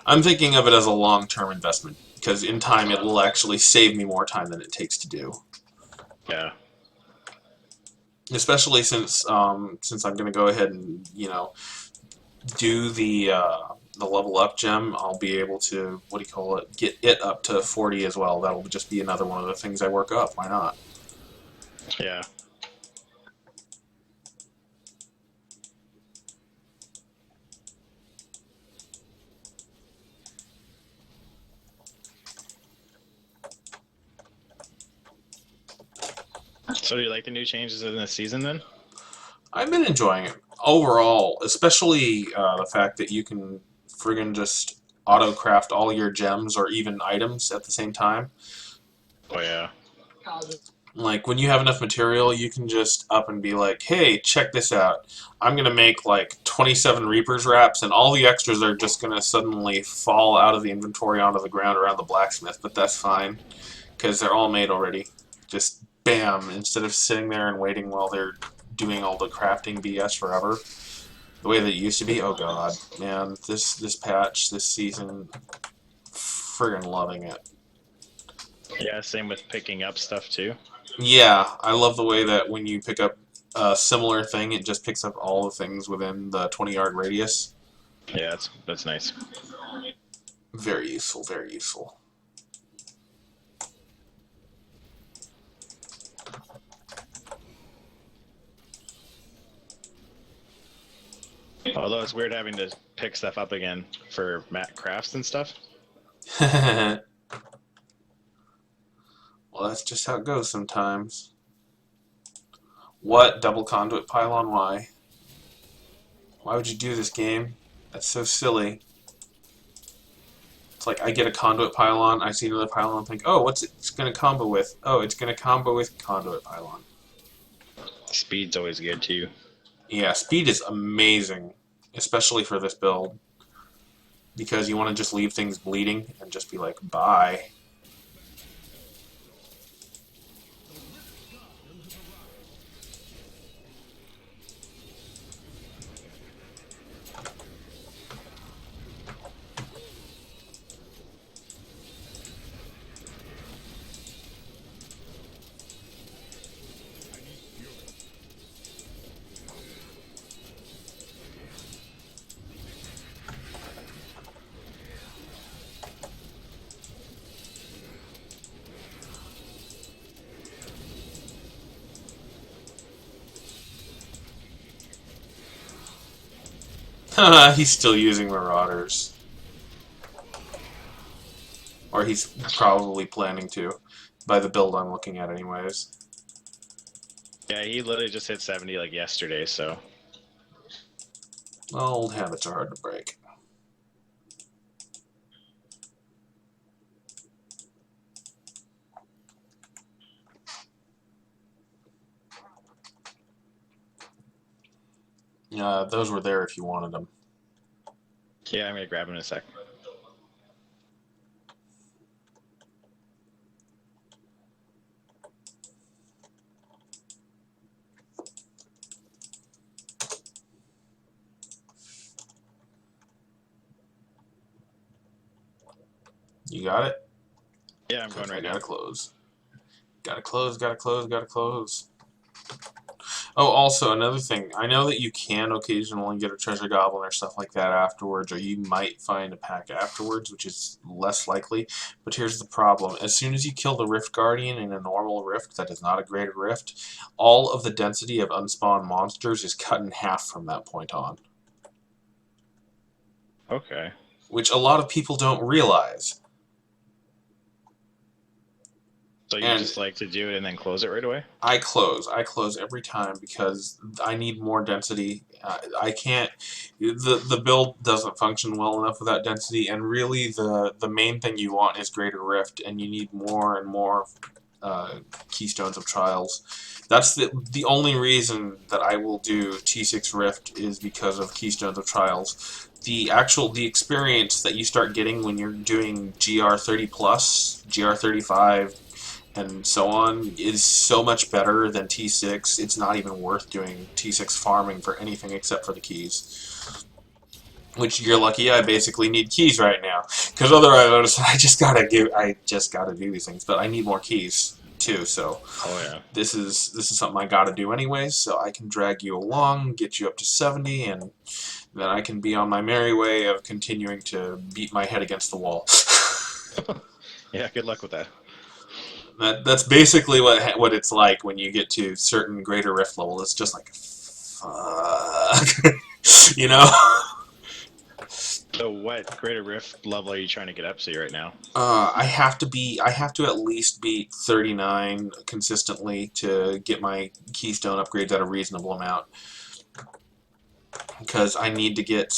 C: I'm thinking of it as a long-term investment, because in time it will actually save me more time than it takes to do.
F: Yeah.
C: Especially since I'm going to go ahead and, do the level up gem, I'll be able to, get it up to 40 as well. That'll just be another one of the things I work up. Why not?
F: Yeah. So do you like the new changes in this season then?
C: I've been enjoying it overall, especially the fact that you can friggin' just auto-craft all your gems or even items at the same time.
F: Oh yeah.
C: Like, when you have enough material, you can just up and be like, hey, check this out. I'm going to make, like, 27 Reaper's wraps, and all the extras are just going to suddenly fall out of the inventory onto the ground around the blacksmith, but that's fine, because they're all made already. Just, bam, instead of sitting there and waiting while they're doing all the crafting BS forever. The way that it used to be, oh god, man, this patch, this season, friggin' loving it.
F: Yeah, same with picking up stuff too.
C: Yeah, I love the way that when you pick up a similar thing, it just picks up all the things within the 20-yard radius.
F: Yeah, that's nice.
C: Very useful, very useful.
F: Although it's weird having to pick stuff up again for Matt crafts and stuff.
C: Well, that's just how it goes sometimes. What? Double conduit pylon? Why? Why would you do this, game? That's so silly. It's like, I get a conduit pylon, I see another pylon, and think, oh, what's it's going to combo with? Oh, it's going to combo with conduit pylon.
F: Speed's always good too.
C: Yeah, speed is amazing, especially for this build. Because you want to just leave things bleeding and just be like, bye. He's still using Marauders. Or he's probably planning to, by the build I'm looking at anyways.
F: Yeah, he literally just hit 70 like yesterday, so.
C: Well, old habits are hard to break. Those were there if you wanted them.
F: Yeah, I'm gonna grab him in a sec.
C: You got it?
F: Yeah, I'm going right
C: I
F: now.
C: gotta close. Gotta close, gotta close, gotta close. Oh, also, another thing. I know that you can occasionally get a treasure goblin or stuff like that afterwards, or you might find a pack afterwards, which is less likely. But here's the problem. As soon as you kill the Rift Guardian in a normal rift that is not a greater rift, all of the density of unspawned monsters is cut in half from that point on.
F: Okay.
C: Which a lot of people don't realize.
F: So you
C: And
F: just like to do it and then close it right away?
C: I close every time because I need more density. I can't. The build doesn't function well enough without density, and really the main thing you want is greater rift, and you need more and more keystones of trials. That's the only reason that I will do T6 Rift is because of keystones of trials. The experience that you start getting when you're doing GR30 plus, GR35, and so on is so much better than T6. It's not even worth doing T6 farming for anything except for the keys. Which you're lucky I basically need keys right now, because otherwise I just gotta do these things. But I need more keys too, so
F: Oh yeah.
C: this is something I gotta do anyways. So I can drag you along, get you up to 70, and then I can be on my merry way of continuing to beat my head against the wall.
F: Yeah, good luck with that.
C: That's basically what it's like when you get to certain greater rift level. It's just like, fuck, you know.
F: So what greater rift level are you trying to get up to right now?
C: I have to at least beat 39 consistently to get my keystone upgrades at a reasonable amount. Because I have to get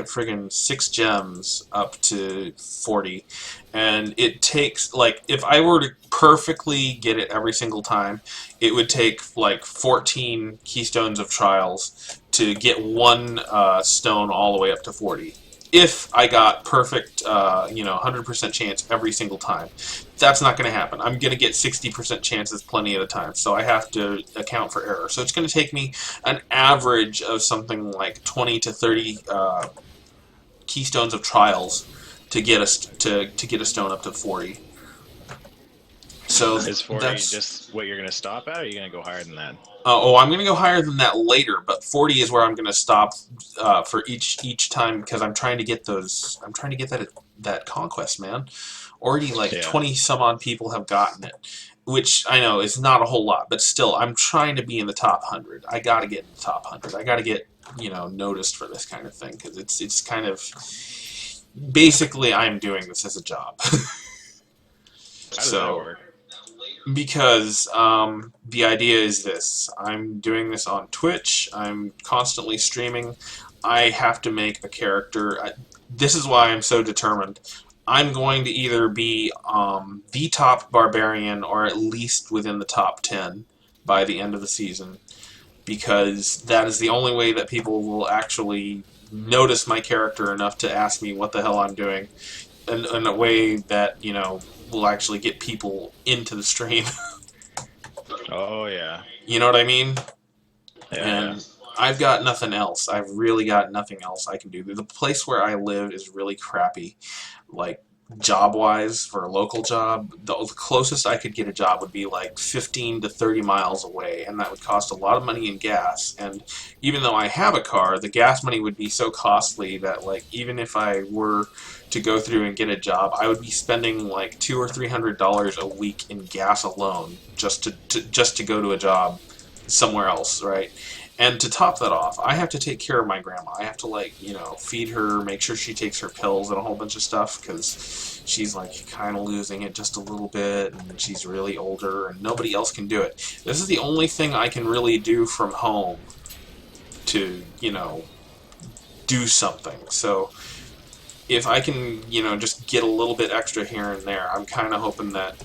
C: friggin' 6 gems up to 40, and it takes, like, if I were to perfectly get it every single time, it would take like 14 keystones of trials to get one stone all the way up to 40. If I got perfect, 100% chance every single time. That's not going to happen. I'm going to get 60% chances plenty of the time, so I have to account for error. So it's going to take me an average of something like 20 to 30 keystones of trials to get a stone up to 40. So
F: Is 40
C: that's
F: just what you're gonna stop at, or are you gonna go higher than that?
C: I'm going to go higher than that later, but 40 is where I'm going to stop for each time, because I'm trying to get those. I'm trying to get that conquest, man. Already like
F: Yeah.
C: 20 some odd people have gotten it, which I know is not a whole lot, but still, I'm trying to be in the top 100. I got to get in the top 100. I got to get noticed for this kind of thing, because it's kind of basically I'm doing this as a job.
F: How does that work?
C: Because the idea is this. I'm doing this on Twitch. I'm constantly streaming. I have to make a character. This is why I'm so determined. I'm going to either be the top barbarian or at least within the top 10 by the end of the season, because that is the only way that people will actually notice my character enough to ask me what the hell I'm doing, in a way that, will actually get people into the stream.
F: Oh yeah.
C: You know what I mean?
F: Yeah.
C: And I've got nothing else. I've really got nothing else I can do. The place where I live is really crappy. Like, job-wise, for a local job, the closest I could get a job would be like 15 to 30 miles away, and that would cost a lot of money in gas. And even though I have a car, the gas money would be so costly that, like, even if I were to go through and get a job, I would be spending like $200 or $300 a week in gas alone just to go to a job somewhere else, right? And to top that off, I have to take care of my grandma. I have to, feed her, make sure she takes her pills and a whole bunch of stuff, because she's, kind of losing it just a little bit, and she's really older, and nobody else can do it. This is the only thing I can really do from home to, do something. So if I can, just get a little bit extra here and there, I'm kind of hoping that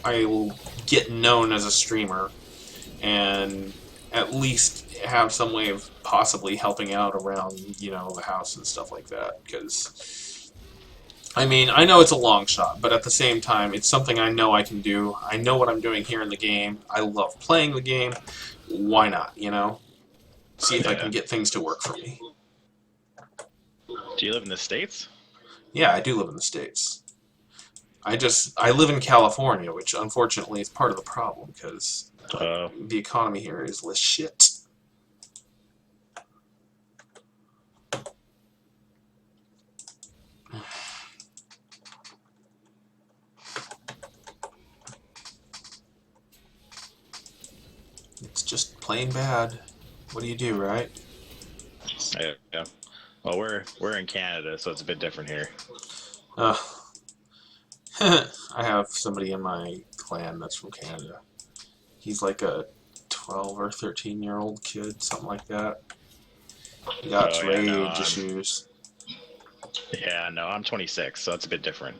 C: I will get known as a streamer and at least have some way of possibly helping out around, the house and stuff like that. Because, I mean, I know it's a long shot, but at the same time, it's something I know I can do. I know what I'm doing here in the game. I love playing the game. Why not, See if I can get things to work for me.
F: Do you live in the States?
C: Yeah, I do live in the States. I live in California, which unfortunately is part of the problem because
F: Oh.
C: the economy here is less shit. It's just plain bad. What do you do, right?
F: Yeah. Well, we're in Canada, so it's a bit different here.
C: I have somebody in my clan that's from Canada. He's like a 12 or 13-year-old kid, something like that. He got rage issues.
F: Yeah, no, I'm 26, so it's a bit different.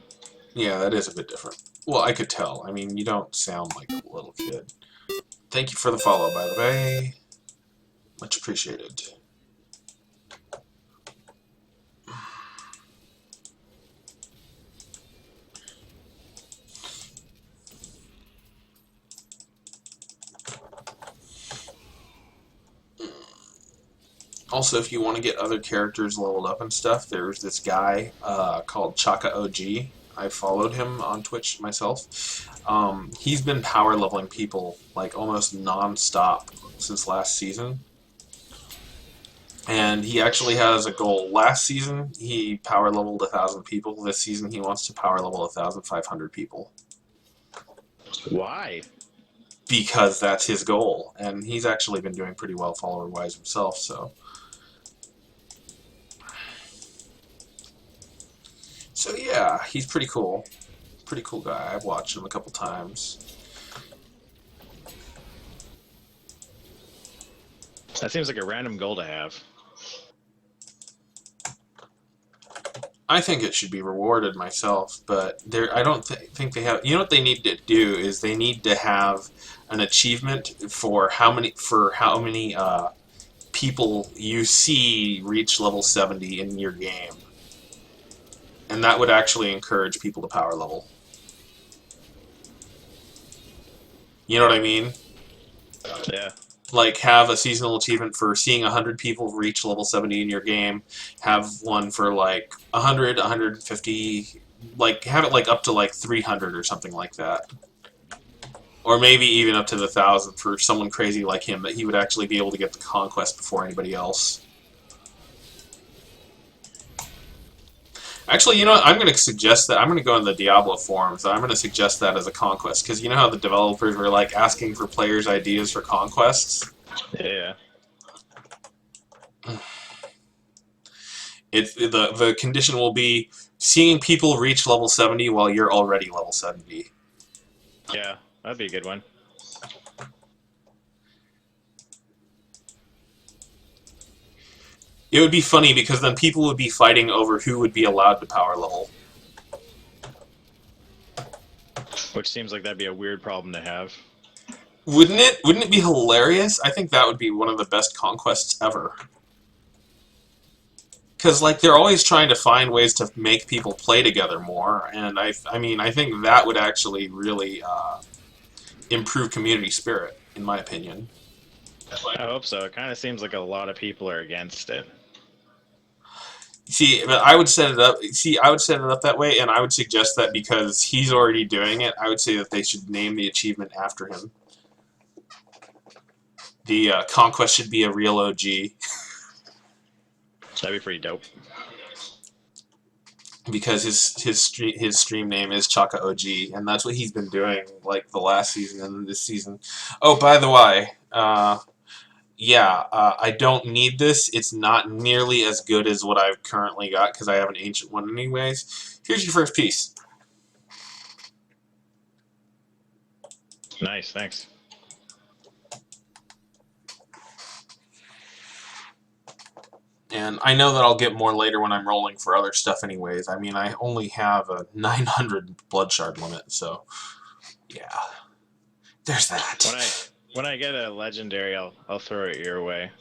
C: Yeah, that is a bit different. Well, I could tell. I mean, you don't sound like a little kid. Thank you for the follow, by the way. Much appreciated. Also, if you want to get other characters leveled up and stuff, there's this guy called Chaka OG. I followed him on Twitch myself. He's been power leveling people like almost non-stop since last season. And he actually has a goal. Last season, he power leveled 1,000 people. This season, he wants to power level 1,500 people.
F: Why?
C: Because that's his goal. And he's actually been doing pretty well follower-wise himself, so... So yeah, he's pretty cool. Pretty cool guy. I've watched him a couple times.
F: That seems like a random goal to have.
C: I think it should be rewarded myself, but I don't think they have. You know what they need to do is they need to have an achievement for how many people you see reach level 70 in your game. And that would actually encourage people to power level. You know what I mean?
F: Yeah.
C: Like, have a seasonal achievement for seeing 100 people reach level 70 in your game. Have one for, like, 100, 150. Like, have it, like, up to, like, 300 or something like that. Or maybe even up to the 1,000 for someone crazy like him, that he would actually be able to get the conquest before anybody else. Actually, you know what? I'm going to suggest that. I'm going to go in the Diablo forums. I'm going to suggest that as a conquest. Because you know how the developers were like asking for players' ideas for conquests?
F: Yeah.
C: The condition will be seeing people reach level 70 while you're already level 70.
F: Yeah, that'd be a good one.
C: It would be funny because then people would be fighting over who would be allowed to power level.
F: Which seems like that'd be a weird problem to have.
C: Wouldn't it? Wouldn't it be hilarious? I think that would be one of the best conquests ever. Because, like, they're always trying to find ways to make people play together more, and I mean, I think that would actually really improve community spirit, in my opinion.
F: I hope so. It kind of seems like a lot of people are against it.
C: See, but I would set it up. See, I would set it up that way, and I would suggest that because he's already doing it, I would say that they should name the achievement after him. The conquest should be a real OG.
F: That'd be pretty dope.
C: Because his stream name is Chaka OG, and that's what he's been doing like the last season and this season. Oh, by the way, I don't need this. It's not nearly as good as what I've currently got because I have an ancient one anyways. Here's your first piece.
F: Nice, thanks.
C: And I know that I'll get more later when I'm rolling for other stuff anyways. I mean, I only have a 900 blood shard limit, so yeah. There's that.
F: When I get a legendary, I'll throw it your way.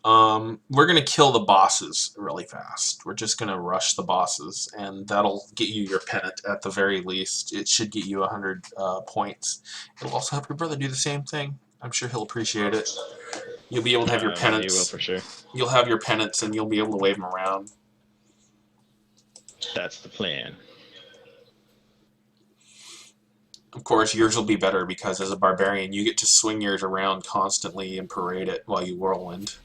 C: We're gonna kill the bosses really fast. We're just gonna rush the bosses, and that'll get you your pennant at the very least. It should get you 100 points. It'll also help your brother do the same thing. I'm sure he'll appreciate it. You'll be able to have your pennants.
F: He will for sure.
C: You'll have your pennants, and you'll be able to wave them around.
F: That's the plan.
C: Of course, yours will be better because as a barbarian, you get to swing yours around constantly and parade it while you whirlwind.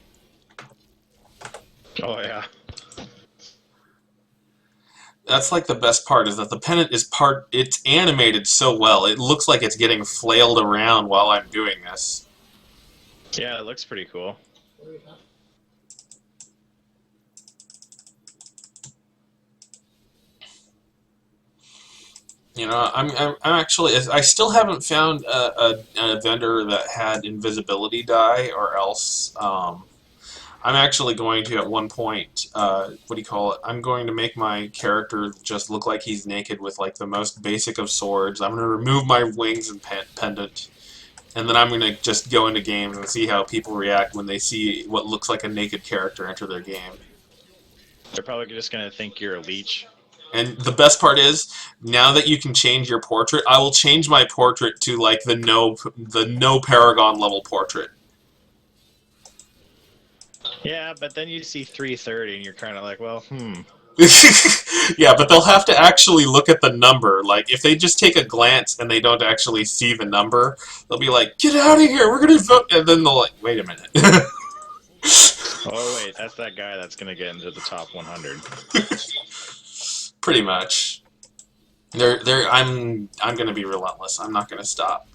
F: Oh yeah.
C: That's like the best part, is that the pennant is it's animated so well. It looks like it's getting flailed around while I'm doing this.
F: Yeah, it looks pretty cool.
C: You know, I'm actually, I still haven't found a vendor that had invisibility dye, or else I'm actually going to, at one point, what do you call it? I'm going to make my character just look like he's naked with like the most basic of swords. I'm going to remove my wings and pendant, and then I'm going to just go into games and see how people react when they see what looks like a naked character enter their game.
F: They're probably just gonna think you're a leech.
C: And the best part is, now that you can change your portrait, I will change my portrait to like the no Paragon level portrait.
F: Yeah, but then you see 330 and you're kind of like, well,
C: Yeah, but they'll have to actually look at the number. Like, if they just take a glance and they don't actually see the number, they'll be like, "Get out of here! We're gonna vote!" And then they'll like, "Wait a minute."
F: Oh wait, that's that guy that's gonna get into the top 100.
C: Pretty much. I'm gonna be relentless. I'm not gonna stop.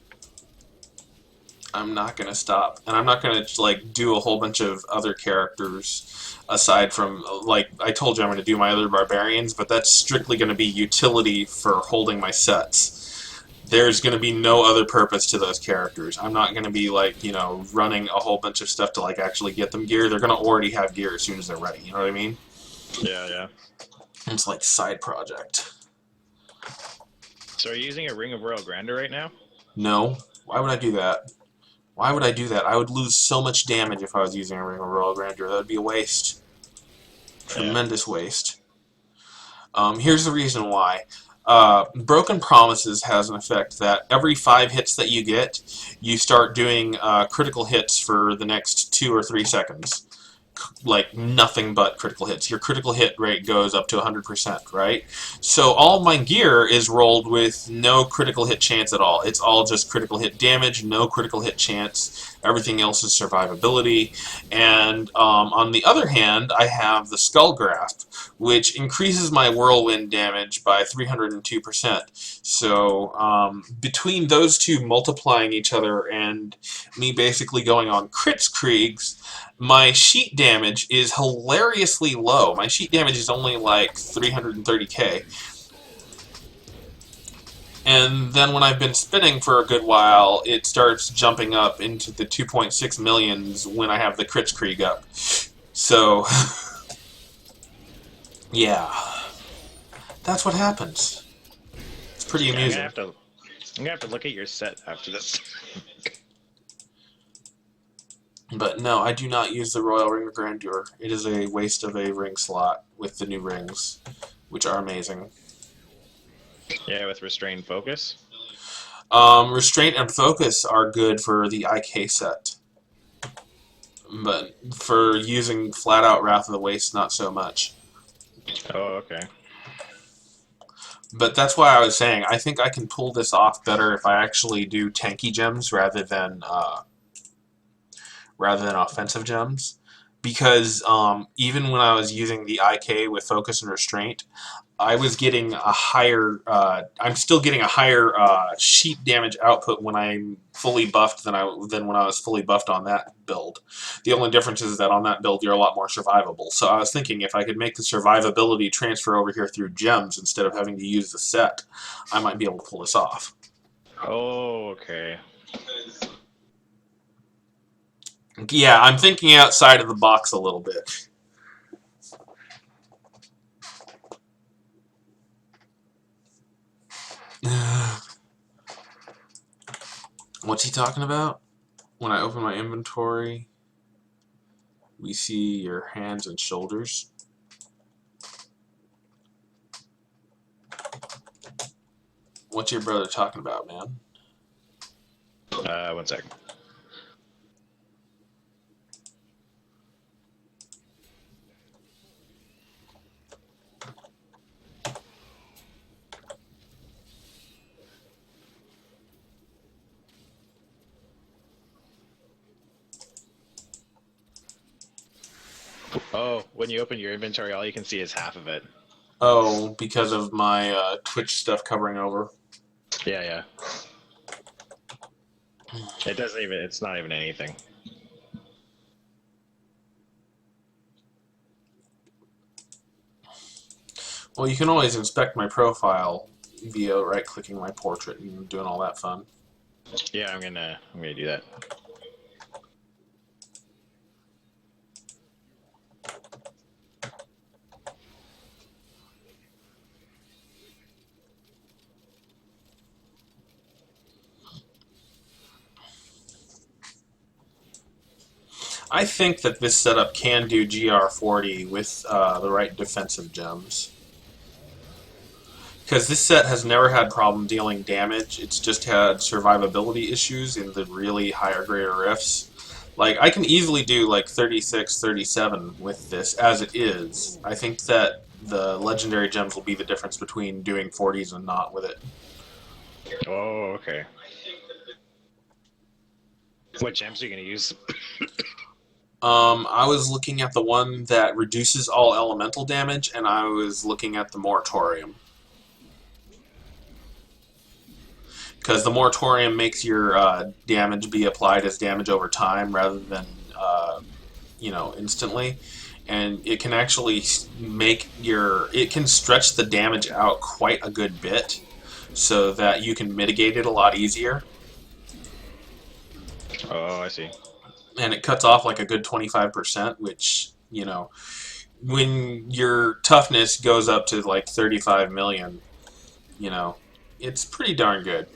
C: I'm not gonna stop, and I'm not gonna like do a whole bunch of other characters aside from, like I told you, I'm gonna do my other barbarians, but that's strictly gonna be utility for holding my sets. There's gonna be no other purpose to those characters. I'm not gonna be like, you know, running a whole bunch of stuff to like actually get them gear. They're gonna already have gear as soon as they're ready. You know what I mean?
F: Yeah, yeah.
C: It's like side project.
F: So are you using a Ring of Royal Grandeur right now?
C: No. Why would I do that? Why would I do that? I would lose so much damage if I was using a Ring of Royal Grandeur. That would be a waste. Tremendous waste. Here's the reason why. Broken Promises has an effect that every 5 hits that you get, you start doing critical hits for the next 2 or 3 seconds. Like, nothing but critical hits. Your critical hit rate goes up to 100%, right? So all my gear is rolled with no critical hit chance at all. It's all just critical hit damage, no critical hit chance. Everything else is survivability. And on the other hand, I have the Skull Grasp, which increases my whirlwind damage by 302%. So between those two multiplying each other and me basically going on crits Kriegs, my sheet damage is hilariously low. My sheet damage is only like 330k. And then when I've been spinning for a good while, it starts jumping up into the 2.6 millions when I have the crits Krieg up. So, yeah. That's what happens. It's pretty amusing.
F: I'm gonna have to look at your set after this.
C: But no, I do not use the Royal Ring of Grandeur. It is a waste of a ring slot with the new rings, which are amazing.
F: Yeah, with Restrained Focus.
C: Restraint and Focus are good for the IK set. But for using flat-out Wrath of the Waste, not so much.
F: Oh, okay.
C: But that's why I was saying, I think I can pull this off better if I actually do tanky gems rather than offensive gems, because even when I was using the IK with Focus and Restraint, I was getting a higher, I'm still getting a higher sheet damage output when I'm fully buffed than when I was fully buffed on that build. The only difference is that on that build you're a lot more survivable. So I was thinking if I could make the survivability transfer over here through gems instead of having to use the set, I might be able to pull this off.
F: Oh, okay.
C: Yeah, I'm thinking outside of the box a little bit. What's he talking about? When I open my inventory, we see your hands and shoulders. What's your brother talking about, man?
F: 1 second. Oh, when you open your inventory, all you can see is half of it.
C: Oh, because of my Twitch stuff covering over.
F: Yeah, yeah. It doesn't even. It's not even anything.
C: Well, you can always inspect my profile via right-clicking my portrait and doing all that fun.
F: Yeah, I'm gonna do that.
C: I think that this setup can do GR40 with the right defensive gems. Because this set has never had problem dealing damage, it's just had survivability issues in the really higher grade rifts. Like, I can easily do like 36, 37 with this as it is. I think that the legendary gems will be the difference between doing 40s and not with it.
F: Oh, okay. What gems are you gonna use?
C: I was looking at the one that reduces all elemental damage, and I was looking at the Moratorium. Because the Moratorium makes your damage be applied as damage over time rather than, instantly. And it can actually make it can stretch the damage out quite a good bit so that you can mitigate it a lot easier.
F: Oh, I see.
C: And it cuts off like a good 25%, which, when your toughness goes up to like 35 million, it's pretty darn good.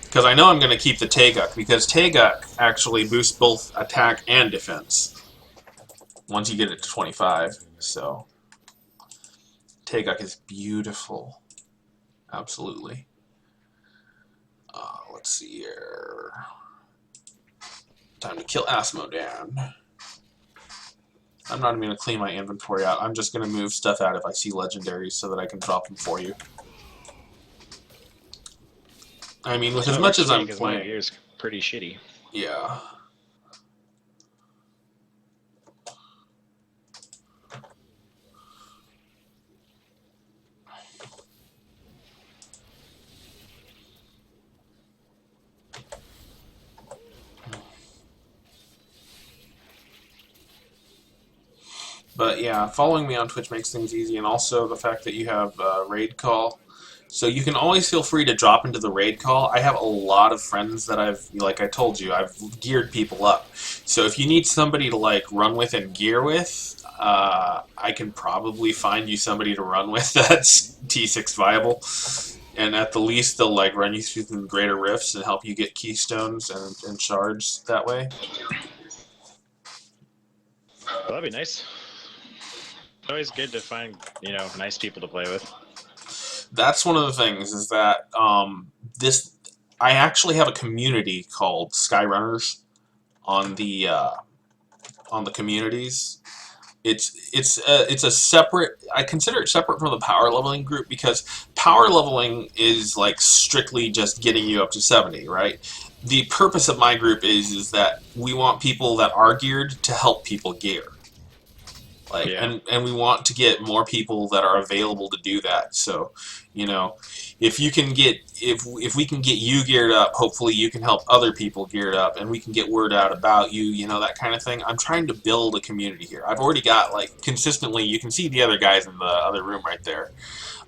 C: Because I know I'm going to keep the Taeguk, because Taeguk actually boosts both attack and defense once you get it to 25. So, Taeguk is beautiful. Absolutely. Let's see here. Time to kill Asmodan. I'm not even going to clean my inventory out. I'm just going to move stuff out if I see legendaries so that I can drop them for you. I mean, with as much as I'm playing...
F: Gear's pretty shitty.
C: Yeah. But yeah, following me on Twitch makes things easy, and also the fact that you have raid call. So you can always feel free to drop into the raid call. I have a lot of friends that like I told you, I've geared people up. So if you need somebody to like run with and gear with, I can probably find you somebody to run with that's T6 viable. And at the least, they'll like run you through some greater rifts and help you get keystones and shards that way.
F: Well, that'd be nice. It's always good to find, nice people to play with.
C: That's one of the things, is that I actually have a community called Skyrunners on the communities. It's a separate. I consider it separate from the power leveling group, because power leveling is like strictly just getting you up to 70, right? The purpose of my group is that we want people that are geared to help people gear. Like,
F: Yeah.
C: and we want to get more people that are available to do that. So, if you can get if we can get you geared up, hopefully you can help other people geared up, and we can get word out about you, that kind of thing. I'm trying to build a community here. I've already got like consistently. You can see the other guys in the other room right there.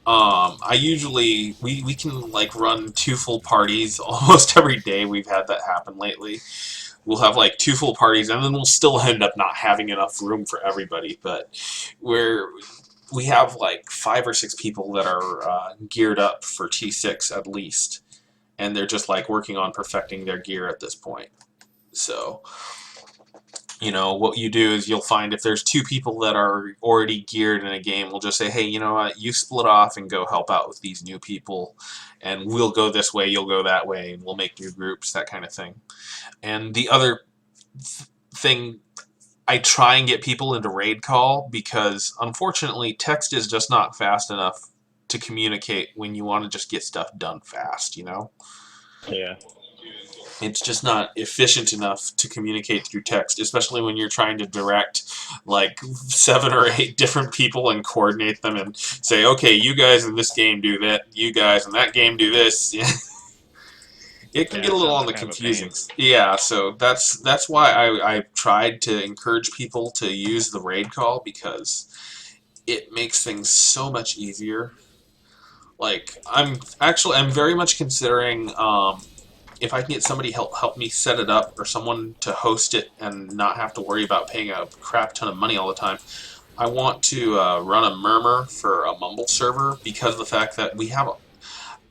C: I usually we can like run 2 full parties almost every day. We've had that happen lately. We'll have like 2 full parties, and then we'll still end up not having enough room for everybody. But we have like 5 or 6 people that are geared up for T6 at least, and they're just like working on perfecting their gear at this point. So, what you do is you'll find if there's 2 people that are already geared in a game, we'll just say, hey, you know what, you split off and go help out with these new people, and we'll go this way, you'll go that way, and we'll make new groups, that kind of thing. And the other thing, I try and get people into raid call, because unfortunately text is just not fast enough to communicate when you want to just get stuff done fast,
F: Yeah.
C: It's just not efficient enough to communicate through text, especially when you're trying to direct like 7 or 8 different people and coordinate them and say, okay, you guys in this game do that, you guys in that game do this. It can
F: Yeah,
C: get a
F: it
C: little
F: sounds
C: on the
F: kind of a pain.
C: confusing. Yeah, so that's why I tried to encourage people to use the raid call, because it makes things so much easier. Like I'm very much considering if I can get somebody help me set it up, or someone to host it and not have to worry about paying a crap ton of money all the time. I want to run a murmur for a Mumble server, because of the fact that we have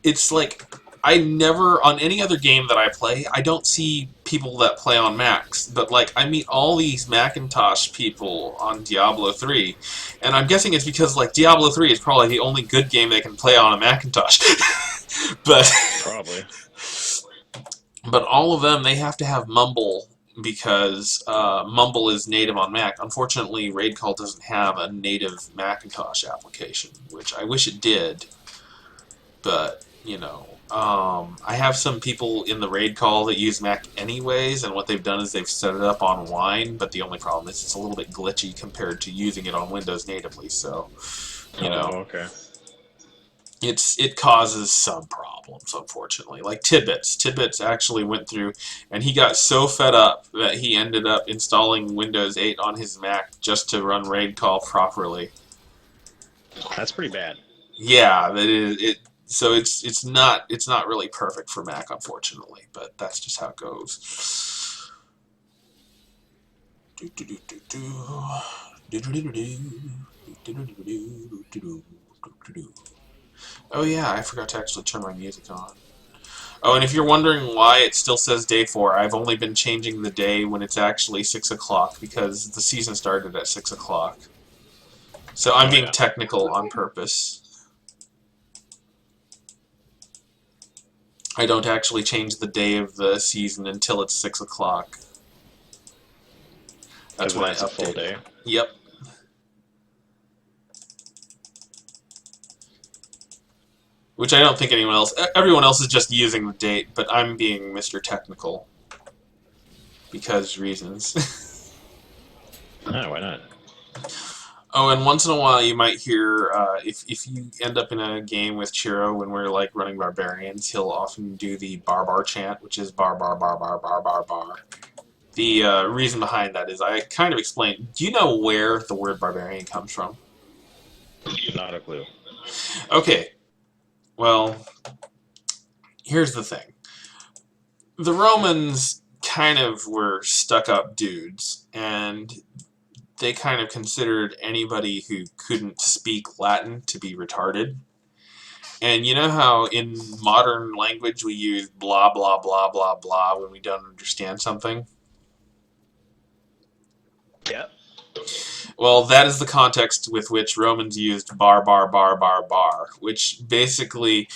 C: it's like, I never, on any other game that I play, I don't see people that play on Macs, but like I meet all these Macintosh people on Diablo 3, and I'm guessing it's because like Diablo 3 is probably the only good game they can play on a Macintosh. but
F: Probably.
C: but all of them, they have to have Mumble, because Mumble is native on Mac. Unfortunately, Raid Call doesn't have a native Macintosh application, which I wish it did. But, you know, I have some people in the raid call that use Mac anyways, and what they've done is they've set it up on Wine, but the only problem is it's a little bit glitchy compared to using it on Windows natively, so, you know,
F: Okay.
C: it causes some problems, unfortunately. Like Tidbits. Tidbits actually went through, and he got so fed up that he ended up installing Windows 8 on his Mac just to run raid call properly.
F: That's pretty bad.
C: Yeah, so it's not really perfect for Mac, unfortunately, but that's just how it goes. Oh yeah, I forgot to actually turn my music on. Oh, and if you're wondering why it still says day 4, I've only been changing the day when it's actually 6 o'clock, because the season started at 6 o'clock. So I'm being technical on purpose. I don't actually change the day of the season until it's 6 o'clock. That's when I
F: a full
C: update.
F: day.
C: Yep. Which I don't think anyone else... Everyone else is just using the date, but I'm being Mr. Technical. Because reasons.
F: Oh, why not?
C: Oh, and once in a while you might hear, if you end up in a game with Chiro when we're like running barbarians, he'll often do the bar chant, which is bar bar bar bar bar bar bar. The reason behind that is I kind of explained. Do you know where the word barbarian comes from?
F: Not a clue.
C: Okay, well, here's the thing. The Romans kind of were stuck-up dudes, and they kind of considered anybody who couldn't speak Latin to be retarded. And you know how in modern language we use blah, blah, blah, blah, blah when we don't understand something?
F: Yep.
C: Well, that is the context with which Romans used bar, bar, bar, bar, bar, which basically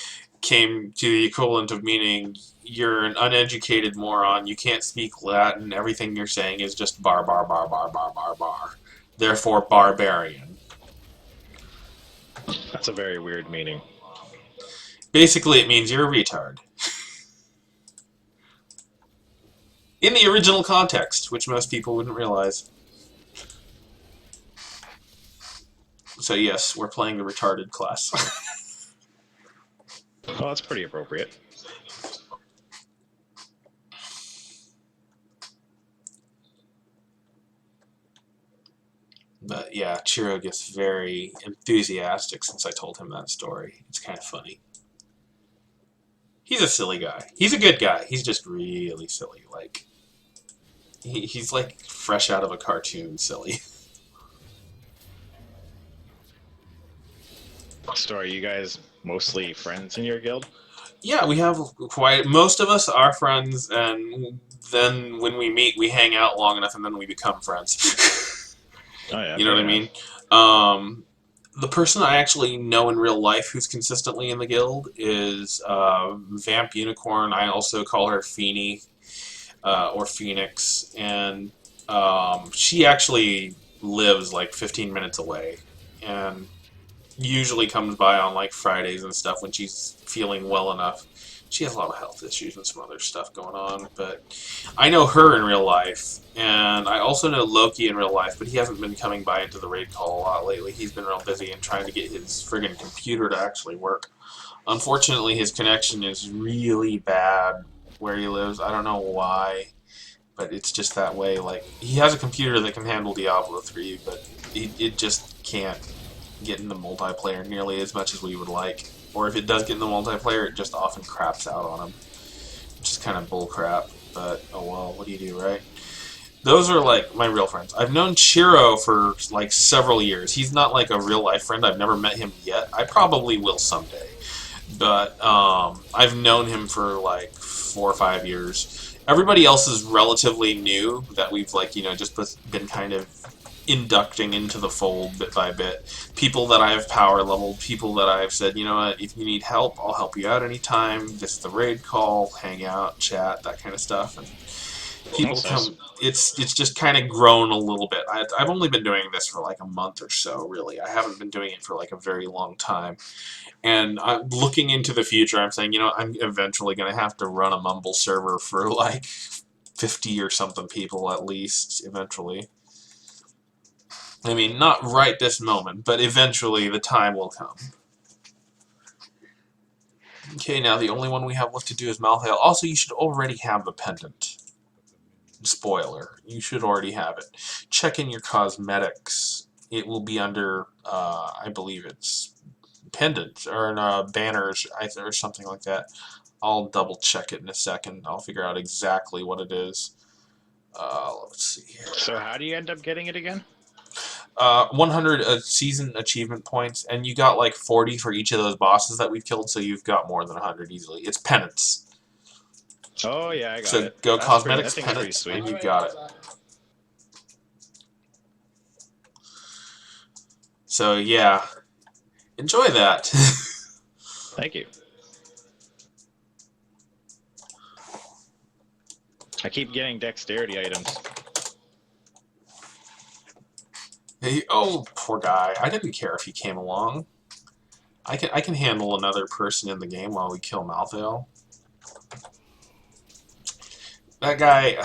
C: came to the equivalent of meaning you're an uneducated moron, you can't speak Latin, everything you're saying is just bar, bar, bar, bar, bar, bar, bar. Therefore, barbarian.
F: That's a very weird meaning.
C: Basically, it means you're a retard. In the original context, which most people wouldn't realize. So yes, we're playing the retarded class.
F: Well, that's pretty appropriate.
C: But yeah, Chiro gets very enthusiastic since I told him that story. It's kind of funny. He's a silly guy. He's a good guy. He's just really silly. Like, he's like fresh out of a cartoon silly.
F: So are you guys mostly friends in your guild?
C: Yeah, we have quite... Most of us are friends, and then when we meet, we hang out long enough, and then we become friends.
F: Oh yeah.
C: You know what I mean? The person I actually know in real life who's consistently in the guild is Vamp Unicorn. I also call her Feeny, or Phoenix, and she actually lives like 15 minutes away, and usually comes by on like Fridays and stuff when she's feeling well enough. she has a lot of health issues and some other stuff going on, but I know her in real life, and I also know Loki in real life, but he hasn't been coming by into the raid call a lot lately. He's been real busy and trying to get his friggin' computer to actually work. Unfortunately, his connection is really bad where he lives. I don't know why, but it's just that way. Like, he has a computer that can handle Diablo 3, but it just can't get into multiplayer nearly as much as we would like. Or if it does get into multiplayer, it just often craps out on him, which is kind of bullcrap. But oh well, what do you do, right? Those are like my real friends. I've known Chiro for like several years. He's not like a real life friend. I've never met him yet. I probably will someday. But I've known him for like 4 or 5 years. Everybody else is relatively new that we've like, you know, just been kind of inducting into the fold bit by bit. People that I've power leveled, people that I've said, you know what, if you need help, I'll help you out anytime. This is the raid call, hang out, chat, that kind of stuff. And people come. It's just kind of grown a little bit. I've only been doing this for like a month or so, really. I haven't been doing it for like a very long time. And I'm looking into the future. I'm saying, you know, I'm eventually going to have to run a Mumble server for like 50 or something people at least, eventually. I mean, not right this moment, but eventually the time will come. Okay, now the only one we have left to do is Malthael. Also, you should already have the pendant. Spoiler, you should already have it. Check in your cosmetics. It will be under, I believe it's pendants, or banners, or something like that. I'll double check it in a second. I'll figure out exactly what it is. Let's see here.
F: So how do you end up getting it again?
C: 100 season achievement points, and you got like 40 for each of those bosses that we've killed, so you've got more than 100 easily. It's penance.
F: Oh yeah, I got
C: So
F: it.
C: go
F: That's
C: cosmetics,
F: pretty,
C: penance,
F: sweet.
C: and you got it. So yeah, enjoy that.
F: Thank you. I keep getting dexterity items.
C: Hey, oh, poor guy. I didn't care if he came along. I can handle another person in the game while we kill Malthael. That guy,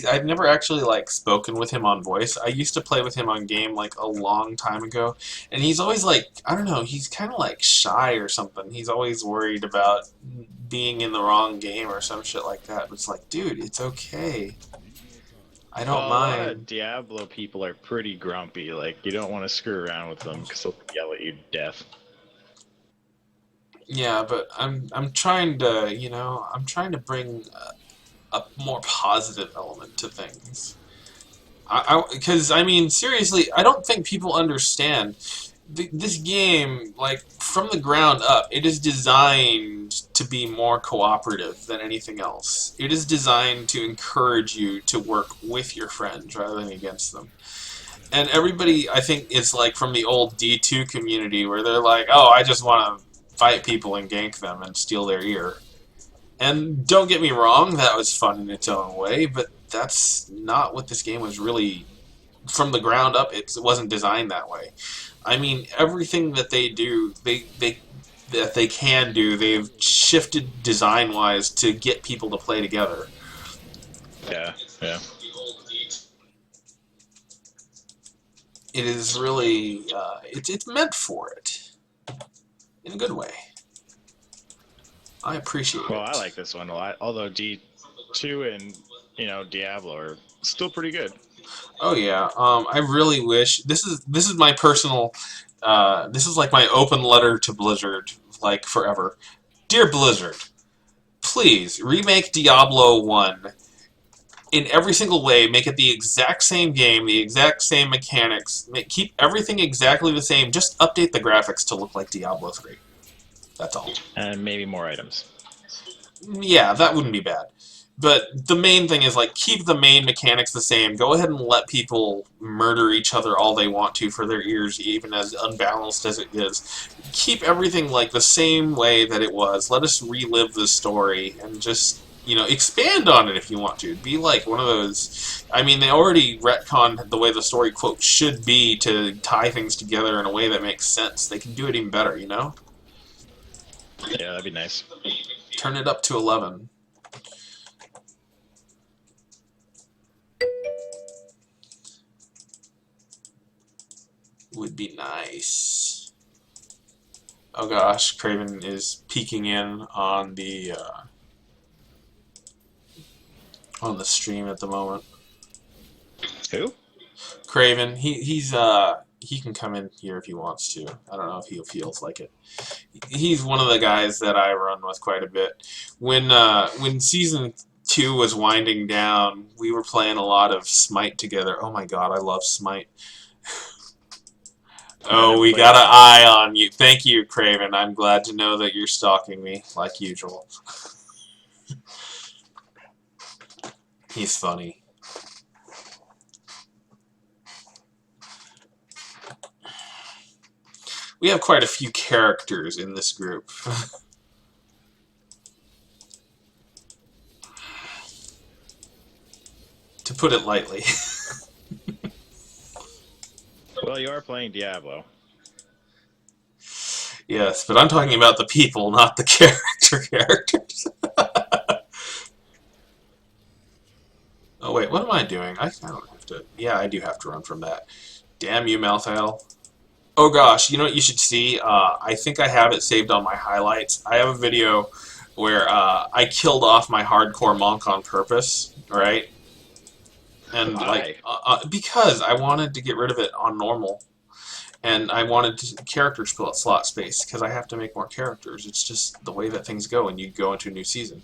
C: I've never actually like spoken with him on voice. I used to play with him on game like a long time ago, and he's always like, I don't know, he's kind of like shy or something. He's always worried about being in the wrong game or some shit like that. But it's like, dude, it's okay. I don't
F: A lot
C: mind.
F: of Diablo people are pretty grumpy. Like, you don't want to screw around with them because they'll yell at you to death.
C: Yeah, but I'm trying to, you know, I'm trying to bring a more positive element to things. Because, I mean, seriously, I don't think people understand. This game, like, from the ground up, it is designed to be more cooperative than anything else. It is designed to encourage you to work with your friends rather than against them. And everybody, I think, is like from the old D2 community where they're like, oh, I just want to fight people and gank them and steal their ear. And don't get me wrong, that was fun in its own way, but that's not what this game was really, from the ground up, it wasn't designed that way. I mean, everything that they do, that they can do, they've shifted design-wise to get people to play together.
F: Yeah, yeah.
C: It is really, it's meant for it. In a good way. I appreciate it.
F: Well, I like this one a lot. Although D2 and, you know, Diablo are still pretty good.
C: Oh yeah. I really wish this is my personal. This is like my open letter to Blizzard, like forever. Dear Blizzard, please remake Diablo 1 in every single way. Make it the exact same game, the exact same mechanics. Keep everything exactly the same. Just update the graphics to look like Diablo 3. That's all.
F: And maybe more items.
C: Yeah, that wouldn't be bad. But the main thing is, like, keep the main mechanics the same. Go ahead and let people murder each other all they want to for their ears, even as unbalanced as it is. Keep everything, like, the same way that it was. Let us relive the story and just, you know, expand on it if you want to. Be like one of those... I mean, they already retconned the way the story, quote, should be to tie things together in a way that makes sense. They can do it even better, you know?
F: Yeah, that'd be nice.
C: Turn it up to 11. Would be nice. Oh gosh, Craven is peeking in on the stream at the moment.
F: Who?
C: Craven, he can come in here if he wants to. I don't know if he feels like it. He's one of the guys that I run with quite a bit. When season 2 was winding down, we were playing a lot of Smite together. Oh my god, I love Smite. Oh, we got an eye on you. Thank you, Craven. I'm glad to know that you're stalking me, like usual. He's funny. We have quite a few characters in this group. To put it lightly.
F: Well, you are playing Diablo.
C: Yes, but I'm talking about the people, not the characters. Oh wait, what am I doing? I don't have to. Yeah, I do have to run from that. Damn you, Malthael. Oh gosh, you know what you should see? I think I have it saved on my highlights. I have a video where I killed off my hardcore monk on purpose, right? And
F: Why?
C: like, because I wanted to get rid of it on normal, and I wanted character slot space because I have to make more characters. It's just the way that things go when you go into a new season.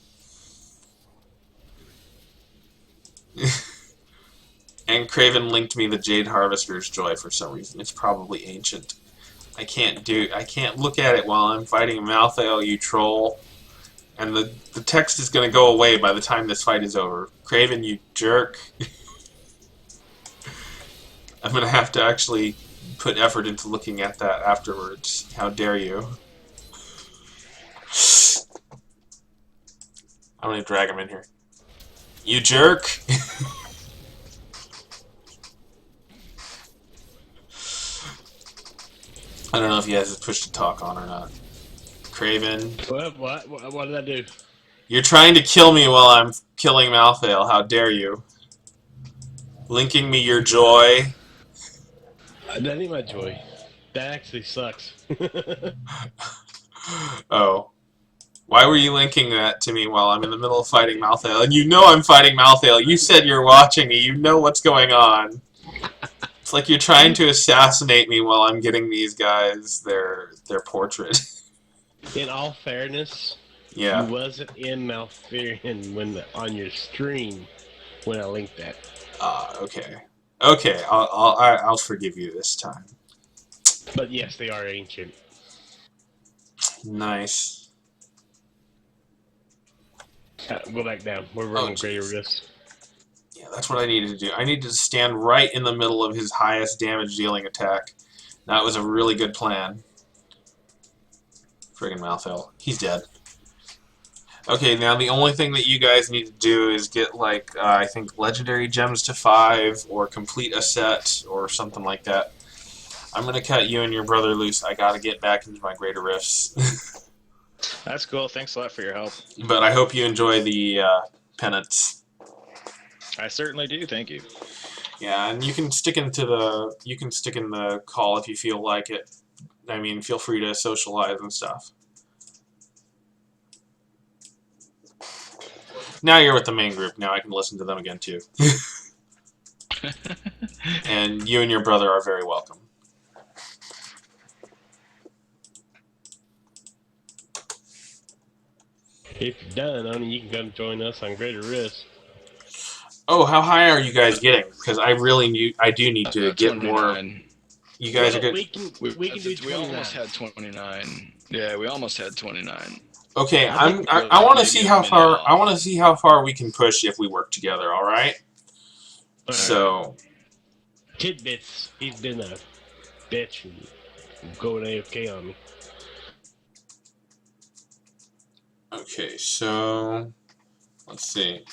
C: And Craven linked me the Jade Harvester's Joy for some reason. It's probably ancient. I can't look at it while I'm fighting Malthael, you troll. And the text is gonna go away by the time this fight is over. Craven, you jerk. I'm gonna have to actually put effort into looking at that afterwards. How dare you? I'm gonna drag him in here. You jerk! I don't know if he has his push to talk on or not. Craven.
D: What did I do?
C: You're trying to kill me while I'm killing Malthael. How dare you? Linking me your joy.
D: That ain't my joy. That actually sucks.
C: Oh. Why were you linking that to me while I'm in the middle of fighting Malthael? And you know I'm fighting Malthael. You said you're watching me. You know what's going on. It's like you're trying to assassinate me while I'm getting these guys their portrait.
D: In all fairness,
C: Yeah.
D: you wasn't in Malfurion on your stream when I linked that.
C: Okay. Okay, I'll forgive you this time.
D: But yes, they are ancient.
C: Nice.
D: Go back down. We're running greater risk.
C: Yeah, that's what I needed to do. I needed to stand right in the middle of his highest damage dealing attack. That was a really good plan. Friggin' Malthael. He's dead. Okay, now the only thing that you guys need to do is get, like, I think legendary gems to 5, or complete a set, or something like that. I'm gonna cut you and your brother loose. I gotta get back into my greater rifts.
F: That's cool. Thanks a lot for your help.
C: But I hope you enjoy the penance.
F: I certainly do. Thank you.
C: Yeah, and you can stick in the call if you feel like it. I mean, feel free to socialize and stuff. Now you're with the main group. Now I can listen to them again too. And you and your brother are very welcome.
D: If you're done, I mean, you can come join us on Greater Risk.
C: Oh, how high are you guys getting? Because I do need to get
A: 29.
C: more. You guys are good.
D: We can do 29.
A: We almost had 29. Yeah, we almost had 29.
C: Okay,
A: I
C: I want to see how
A: maybe a
C: far
A: minute
C: I want to see how far we can push if we work together. All right.
D: All right.
C: So.
D: Tidbits. He's been a bitch and going AFK on me.
C: Okay, so let's see.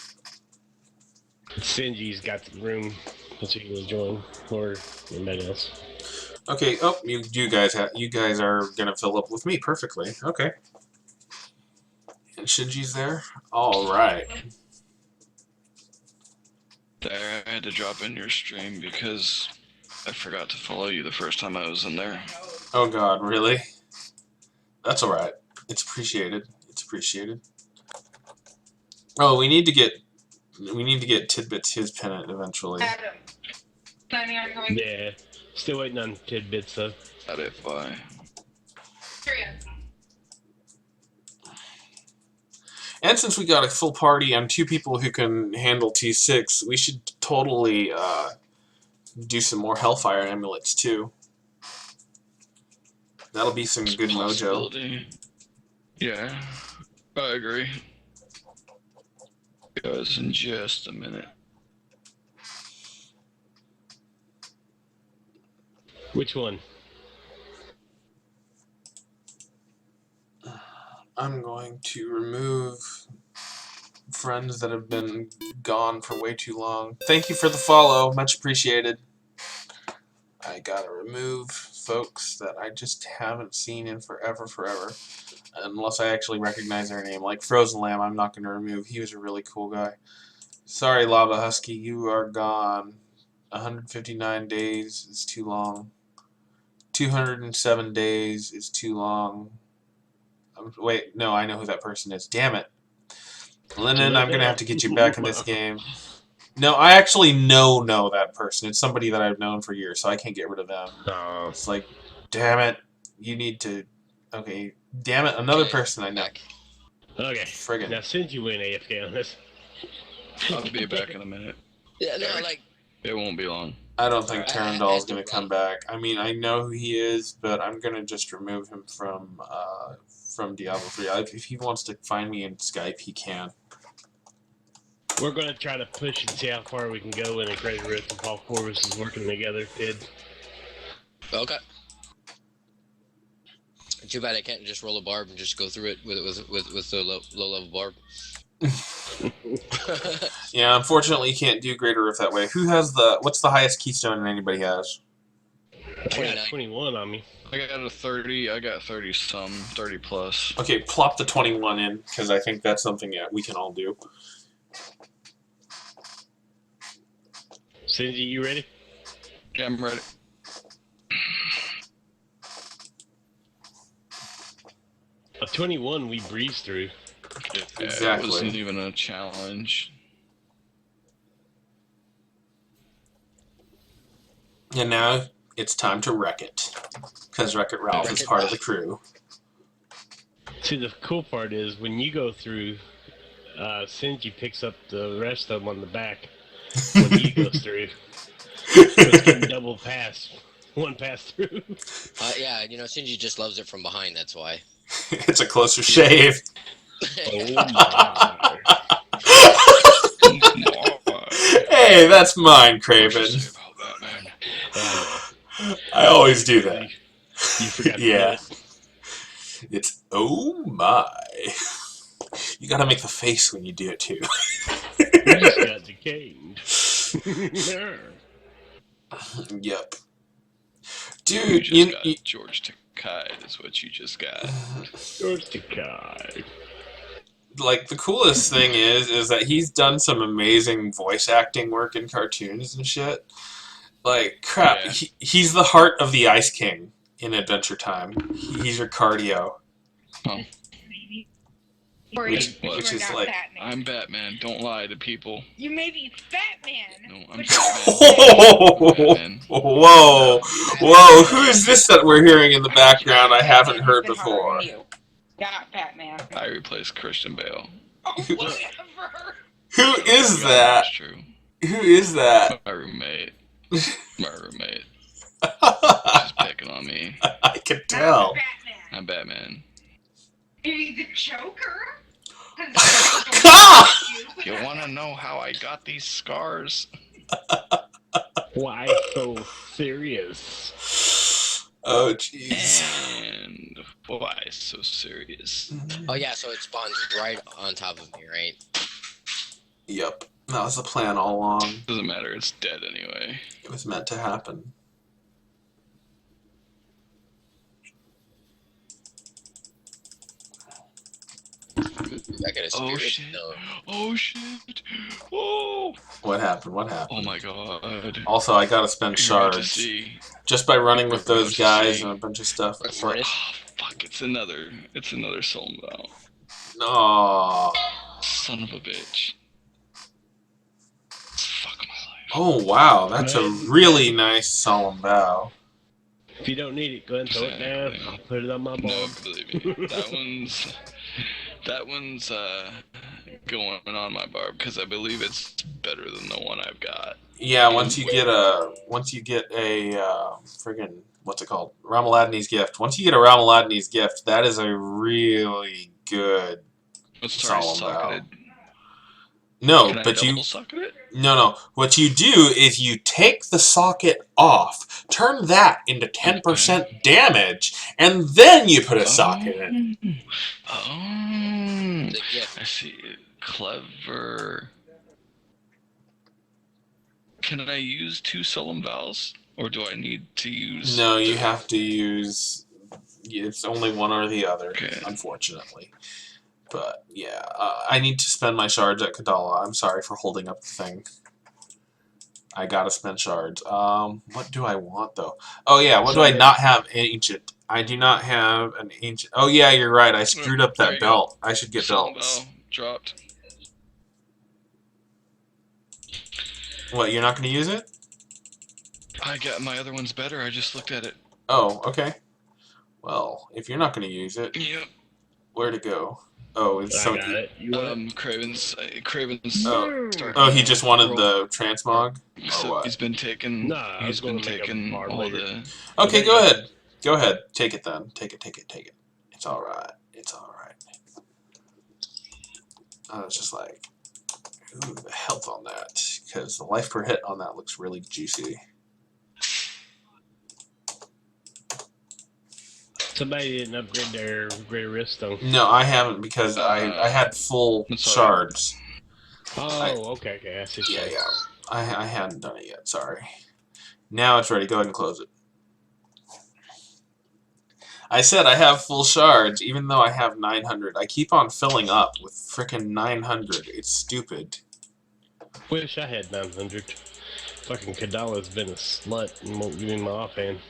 D: Sinji's got the room that you can join, or anybody else.
C: Okay. Oh, you guys are gonna fill up with me perfectly. Okay. Shinji's there? Alright.
A: There, I had to drop in your stream because I forgot to follow you the first time I was in there.
C: Oh god, really? That's alright. It's appreciated. It's appreciated. Oh, we need to get Tidbits his pennant eventually.
G: Adam, planning on going?
D: Yeah. Still waiting on tidbits though.
A: Not if I.
C: And since we got a full party and 2 people who can handle T6, we should totally do some more Hellfire amulets too. That'll be some good mojo.
A: Possibility. Yeah, I agree. Guys, in just a minute.
D: Which one?
C: I'm going to remove friends that have been gone for way too long. Thank you for the follow, much appreciated. I gotta remove folks that I just haven't seen in forever. Unless I actually recognize their name. Like Frozen Lamb, I'm not gonna remove. He was a really cool guy. Sorry, Lava Husky, you are gone. 159 days is too long. 207 days is too long. Wait, no, I know who that person is. Damn it. Lennon, I'm going to have to get you back in this game. No, I actually know that person. It's somebody that I've known for years, so I can't get rid of them.
D: Oh.
C: It's like, damn it. You need to... Okay, damn it, another person I know.
D: Okay.
C: Friggin'.
D: Now, since you went AFK on this.
A: I'll be back in a minute.
E: Yeah, no, like
A: It won't be long.
C: I don't think Turandall's going to come back. I mean, I know who he is, but I'm going to just remove him from Diablo 3. If he wants to find me in Skype, he can.
D: We're going to try to push and see how far we can go in a Great Rift if all 4 of us is working together, Ed.
E: okay. Too bad I can't just roll a barb and just go through it with the low level barb.
C: Yeah, unfortunately, you can't do Greater Rift that way. What's the highest keystone anybody has?
D: I got 21 on me.
A: I got a 30. I got 30 some, 30 plus.
C: Okay, plop the 21 in, because I think that's something that we can all do.
D: Cindy, you ready?
A: Yeah, I'm ready.
D: A 21 we breezed through.
C: Exactly.
A: It wasn't even a challenge.
C: And now it's time to wreck it, because Wreck-It Ralph is part of the crew.
D: See, the cool part is when you go through, Sinji picks up the rest of them on the back when he goes through. So it's getting double pass, one pass through.
E: Yeah, you know, Shinji just loves it from behind, that's why.
C: It's a closer shave.
D: Oh my.
C: Hey, that's mine, Craven.
A: What you say about that, man?
C: I always do that.
D: You forgot to
C: Yeah.
D: do it.
C: It's oh my. You gotta make the face when you do it too.
D: You just got decayed.
C: Yep.
A: You
C: Dude,
A: just got George Takei is what you just got.
D: George Takei.
C: like the coolest thing is that he's done some amazing voice acting work in cartoons and shit. Like crap,
A: Yeah.
C: he's the heart of the Ice King in Adventure Time. He's your cardio.
A: Oh.
C: Which is like,
G: Batman.
A: I'm Batman. Don't lie to people.
G: You may be Batman.
A: No, I'm
G: but
A: Batman.
C: Whoa, whoa! Who is this that we're hearing in the background? I haven't heard before.
G: Not Batman.
A: I replaced Christian Bale.
G: Oh, whatever.
C: Who is that?
A: That's true.
C: Who is that?
A: My roommate. My roommate. She's picking on me.
C: I can tell.
G: Not Batman.
A: I'm Batman.
G: Maybe the Joker?
A: You want to know how I got these scars?
D: Why so serious?
C: Oh jeez.
A: And why so serious?
E: Oh yeah, so it spawns right on top of me, right?
C: Yep. That was the plan all along.
A: Doesn't matter. It's dead anyway.
C: It was meant to happen.
E: I got a spirit.
A: Oh shit!
E: No.
A: Oh shit! Whoa!
C: What happened? What
A: Oh
C: happened?
A: my god!
C: Also, I gotta spend
A: You're about to
C: shards
A: see.
C: just by running with
A: You're about
C: those
A: to
C: guys
A: see.
C: and a bunch of stuff.
E: What
C: What?
E: furnace?
A: Oh fuck! It's another soul bow.
C: No.
A: Son of a bitch. Fuck my life.
C: Oh wow, that's a
D: Good.
C: really nice solemn bow.
D: If you don't need it, go ahead and throw it down.
A: Exactly.
D: I'll put it on my
A: No,
D: board.
A: believe me, that one's going on my barb because I believe it's better than the one I've got.
C: Yeah, once you get a friggin' what's it called? Ramaladni's gift. Once you get a Ramaladni's gift, that is a really good
A: It's already
C: solemn bow.
A: socketed.
C: No,
A: Can I
C: but you
A: double socket it?
C: no. What you do is you take the socket off, turn that into 10% damage, and then you put a socket in.
A: Oh,
E: The gift.
A: I see. Clever. Can I use 2 solemn vows, or do I need to use?
C: No, you have to use. It's only one or the other,
A: Okay.
C: unfortunately. But yeah, I need to spend my shards at Kadala. I'm sorry for holding up the thing. I gotta spend shards. What do I want though? Oh yeah, what do I not have? Ancient. I do not have an ancient. Oh yeah, you're right. I screwed up
A: There
C: that
A: you
C: belt. I should get
A: Solemn
C: belts.
A: vow dropped.
C: What? You're not gonna use it?
A: I got my other one's better. I just looked at it.
C: Oh, okay. Well, if you're not gonna use it,
A: Yep.
C: where to go? Oh, it's
D: I
C: so.
D: got it. You want it?
A: Craven's.
C: Oh.
A: starting
C: Oh, he just wanted
A: roll.
C: the transmog. Or
A: So
C: what?
A: he's been taking.
D: Nah, I
A: he's
D: was
A: been
D: gonna make a
A: taking
D: bar
A: all
D: later.
A: the.
C: Okay, go ahead. Go ahead. Take it then. Take it. Take it. Take it. It's all right. It's all right. I was just like, ooh, the health on that, because the life per hit on that looks really juicy.
D: Somebody didn't upgrade their great wriststone.
C: No, I haven't because I had full
A: I'm sorry.
C: shards.
D: Oh, okay. I see. what you're
C: Yeah,
D: saying.
C: yeah. I hadn't done it yet. Sorry. Now it's ready. Go ahead and close it. I said I have full shards, even though I have 900. I keep on filling up with frickin' 900. It's stupid.
D: Wish I had 900. Fucking Kadala's been a slut and won't give me my offhand.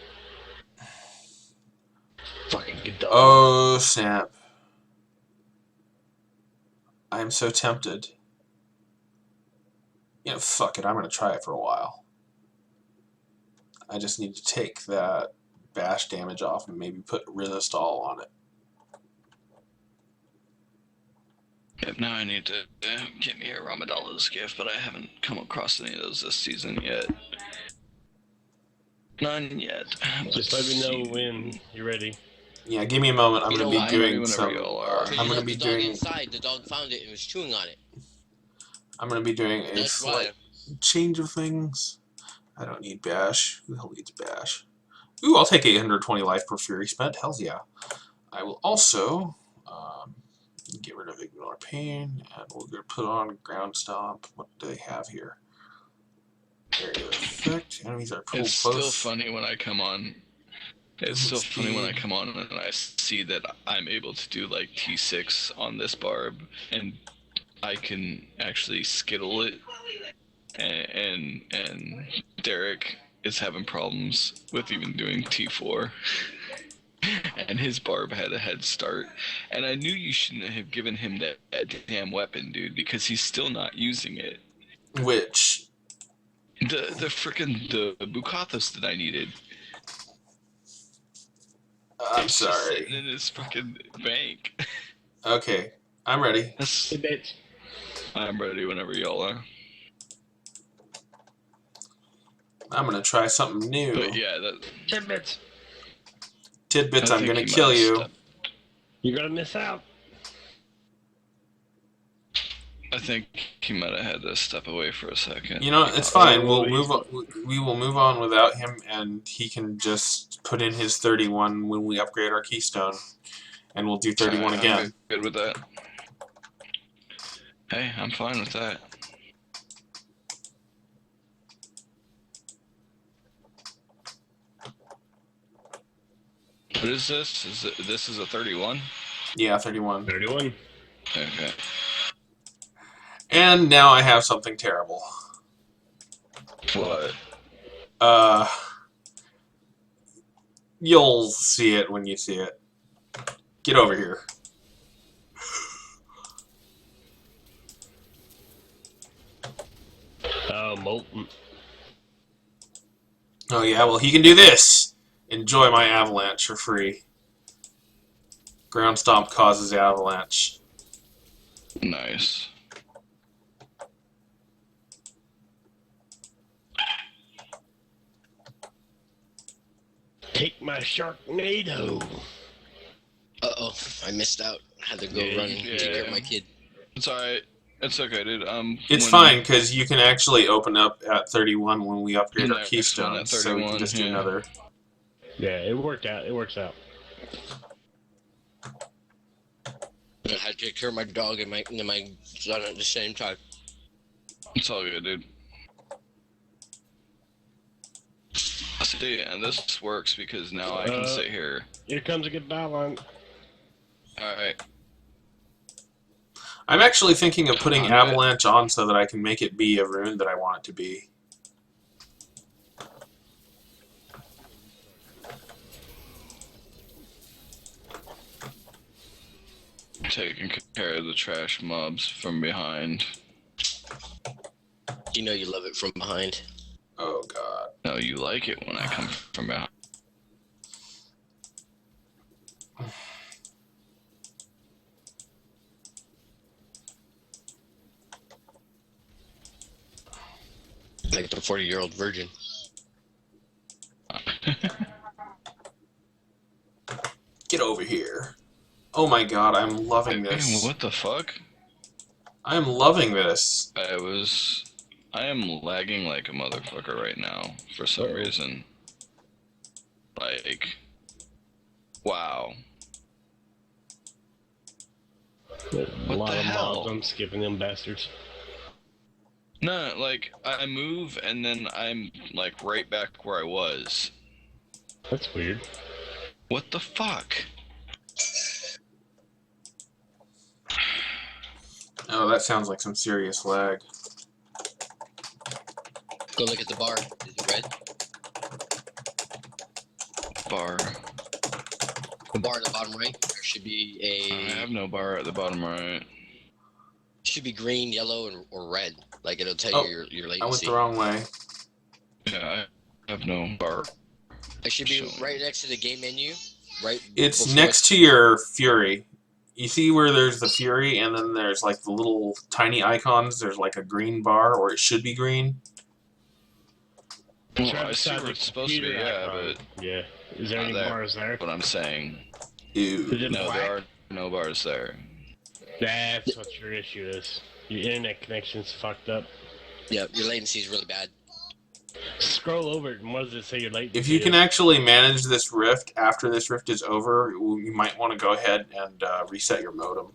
D: Fucking Kadala.
C: Oh, snap. I am so tempted. You know, fuck it. I'm going to try it for a while. I just need to take that bash damage off and maybe put Resistol on it.
A: Yep, now I need to get me a Ramadala's gift, but I haven't come across any of those this season yet. None yet.
D: Just let me know when you're ready.
C: Yeah, give me a moment. I'm
E: You
C: going
E: know
C: to
E: why?
C: be doing
A: Whenever
C: some.
A: y'all are.
C: I'm going to
E: The
C: be
E: dog
C: doing.
E: inside. The dog found it and was chewing on it.
C: I'm going to be doing a
E: That's
C: slight
E: why.
C: change of things. I don't need bash. Who the hell needs bash? Ooh, I'll take 820 life per fury spent. Hells yeah. I will also get rid of ignore pain, and we'll go put on ground stomp. What do they have here? Area effect. Enemies are pulled
A: It's
C: close.
A: still funny when I come on. It's still funny when I come on and I see that I'm able to do like T6 on this barb, and I can actually skittle it, and Derek is having problems with even doing T4. And his barb had a head start, and I knew you shouldn't have given him that damn weapon, dude, because he's still not using it.
C: Which?
A: The frickin' the Bukathos that I needed.
C: I'm
A: It's just
C: sorry.
A: sitting in his fucking bank.
C: Okay, I'm ready.
A: That's,
D: Hey, bitch.
A: I'm ready whenever y'all are.
C: I'm gonna try something new.
A: But yeah, that.
D: Tidbits.
C: Tidbits,
A: I
C: I'm
A: think
C: gonna
A: he might
C: kill
A: have
C: you.
A: stepped-
D: You're gonna miss out.
A: I think he might have had to step away for a second.
C: You know, it's fine. We'll move. We will move on without him, and he can just put in his 31 when we upgrade our keystone, and we'll do 31
A: I'm
C: again.
A: good with that. Hey, I'm fine with that. What is this? This is a 31?
C: Yeah, 31.
D: 31.
A: Okay.
C: And now I have something terrible.
A: What?
C: You'll see it when you see it. Get over here.
D: Molten.
C: Oh yeah, well he can do this. Enjoy my avalanche for free. Ground stomp causes avalanche.
A: Nice.
D: Take my Sharknado.
E: Uh-oh, I missed out. Had to go run and take care of my kid.
A: It's alright. It's okay, dude.
C: It's
A: when
C: fine because you can actually open up at 31 when we upgrade our
A: Next one
C: keystone,
A: at
C: so we can
A: 31,
C: just do
A: yeah.
C: another.
D: Yeah, it worked out. It works out.
E: I had to take care of my dog and my son at the same time.
A: It's all good, dude. See, and this works because now I can sit here.
D: Here comes a good balance.
A: Alright.
C: I'm actually thinking of putting
A: On it.
C: avalanche on so that I can make it be a rune that I want it to be.
A: Taking care of the trash mobs from behind.
E: You know you love it from behind.
C: Oh god.
A: No, you like it when I come from behind.
E: Like the 40-year-old virgin.
C: Get over here. Oh my god, I'm loving this.
A: What the fuck?
C: I'm loving this.
A: I am lagging like a motherfucker right now for some reason. Like, wow.
D: A
A: What
D: lot
A: the
D: of
A: hell?
D: mobs. I'm skipping them bastards.
A: No, like, I move and then I'm like right back where I was.
D: That's weird.
A: What the fuck?
C: Oh, that sounds like some serious lag.
E: Go look at the bar. Is it red?
A: Bar.
E: The bar at the bottom right. There should be
A: I
E: a.
A: have no bar at the bottom right.
E: Should be green, yellow, or red. Like it'll tell
C: Oh,
E: you your
C: I went
E: latency.
C: the wrong way.
A: Yeah, I have no bar.
E: It should be right next to the game menu. Right.
C: It's
E: before
C: next to your Fury. You see where there's the Fury and then there's like the little tiny icons? There's like a green bar, or it should be green.
A: Well,
D: Right
A: I see
D: beside
A: where
D: the
A: it's supposed to be,
D: computer
A: yeah,
D: icon.
A: but
D: Yeah. Is there
A: not
D: any
A: there.
D: bars there?
A: what I'm saying.
C: Ew.
D: Is it
A: No,
D: black?
A: there are no bars there.
D: That's what your issue is. Your internet connection's fucked up.
E: Yeah, your latency is really bad.
D: Scroll over it, and what does it say your latency
C: If you can
D: is?
C: actually manage this rift after this rift is over, you might want to go ahead and reset your modem.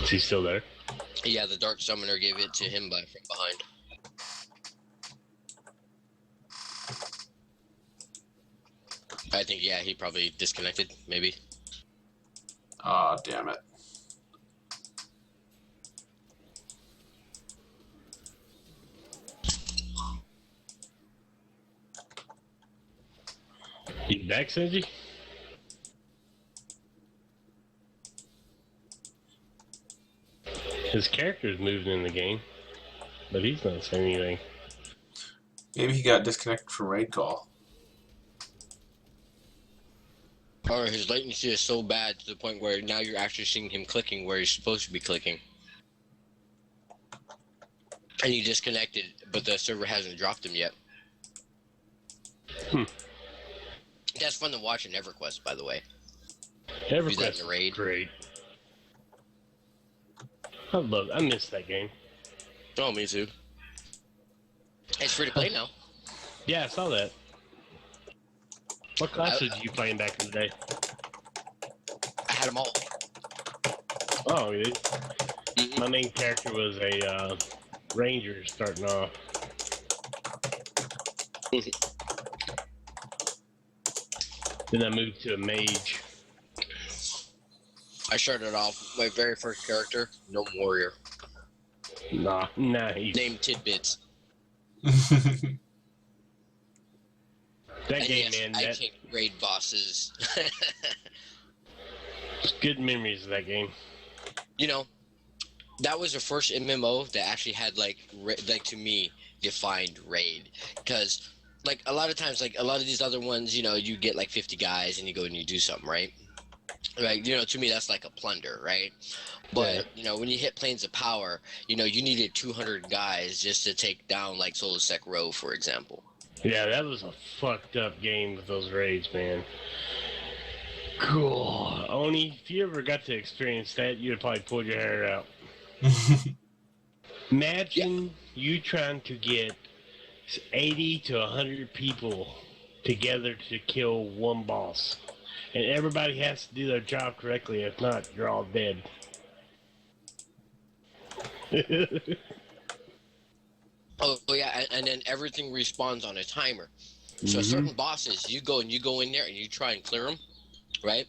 D: Is he still there?
E: Yeah, the Dark Summoner gave it to him from behind. I think, yeah, he probably disconnected, maybe.
C: Aw, damn it.
D: You back, Senji? His character's moving in the game, but he's not saying anything.
C: Maybe he got disconnected from raid call.
E: Or his latency is so bad to the point where now you're actually seeing him clicking where he's supposed to be clicking. And he disconnected, but the server hasn't dropped him yet. That's fun to watch in EverQuest, by the way. Do that in
D: EverQuest
E: the raid.
D: great. I miss that game.
E: Oh, me too. It's free to play now.
D: Yeah, I saw that. What classes did you playing back in the day?
E: I had them all.
D: Oh, really? My main character was a ranger starting off. Then I moved to a mage.
E: I started off my very first character, no warrior,
D: Nah, nice.
E: named Tidbits.
D: That
E: And
D: game,
E: yes,
D: man.
E: I
D: That
E: can raid bosses.
D: good memories of that game.
E: You know, that was the first MMO that actually had like to me defined raid, because like a lot of times, like a lot of these other ones, you know, you get like 50 guys and you go and you do something, right? Like, you know, to me that's like a plunder, right? But
D: Yeah.
E: you know, when you hit planes of power, you know, you needed 200 guys just to take down like Solosec Row, for example.
D: Yeah, that was a fucked up game with those raids, man. Cool. Oni, if you ever got to experience that, you'd probably pulled your hair out. Imagine you trying to get 80 to 100 people together to kill one boss. And everybody has to do their job correctly. If not, you're all dead.
E: Oh yeah, and then everything respawns on a timer. So
D: Mhm.
E: certain bosses, you go in there and you try and clear them, right?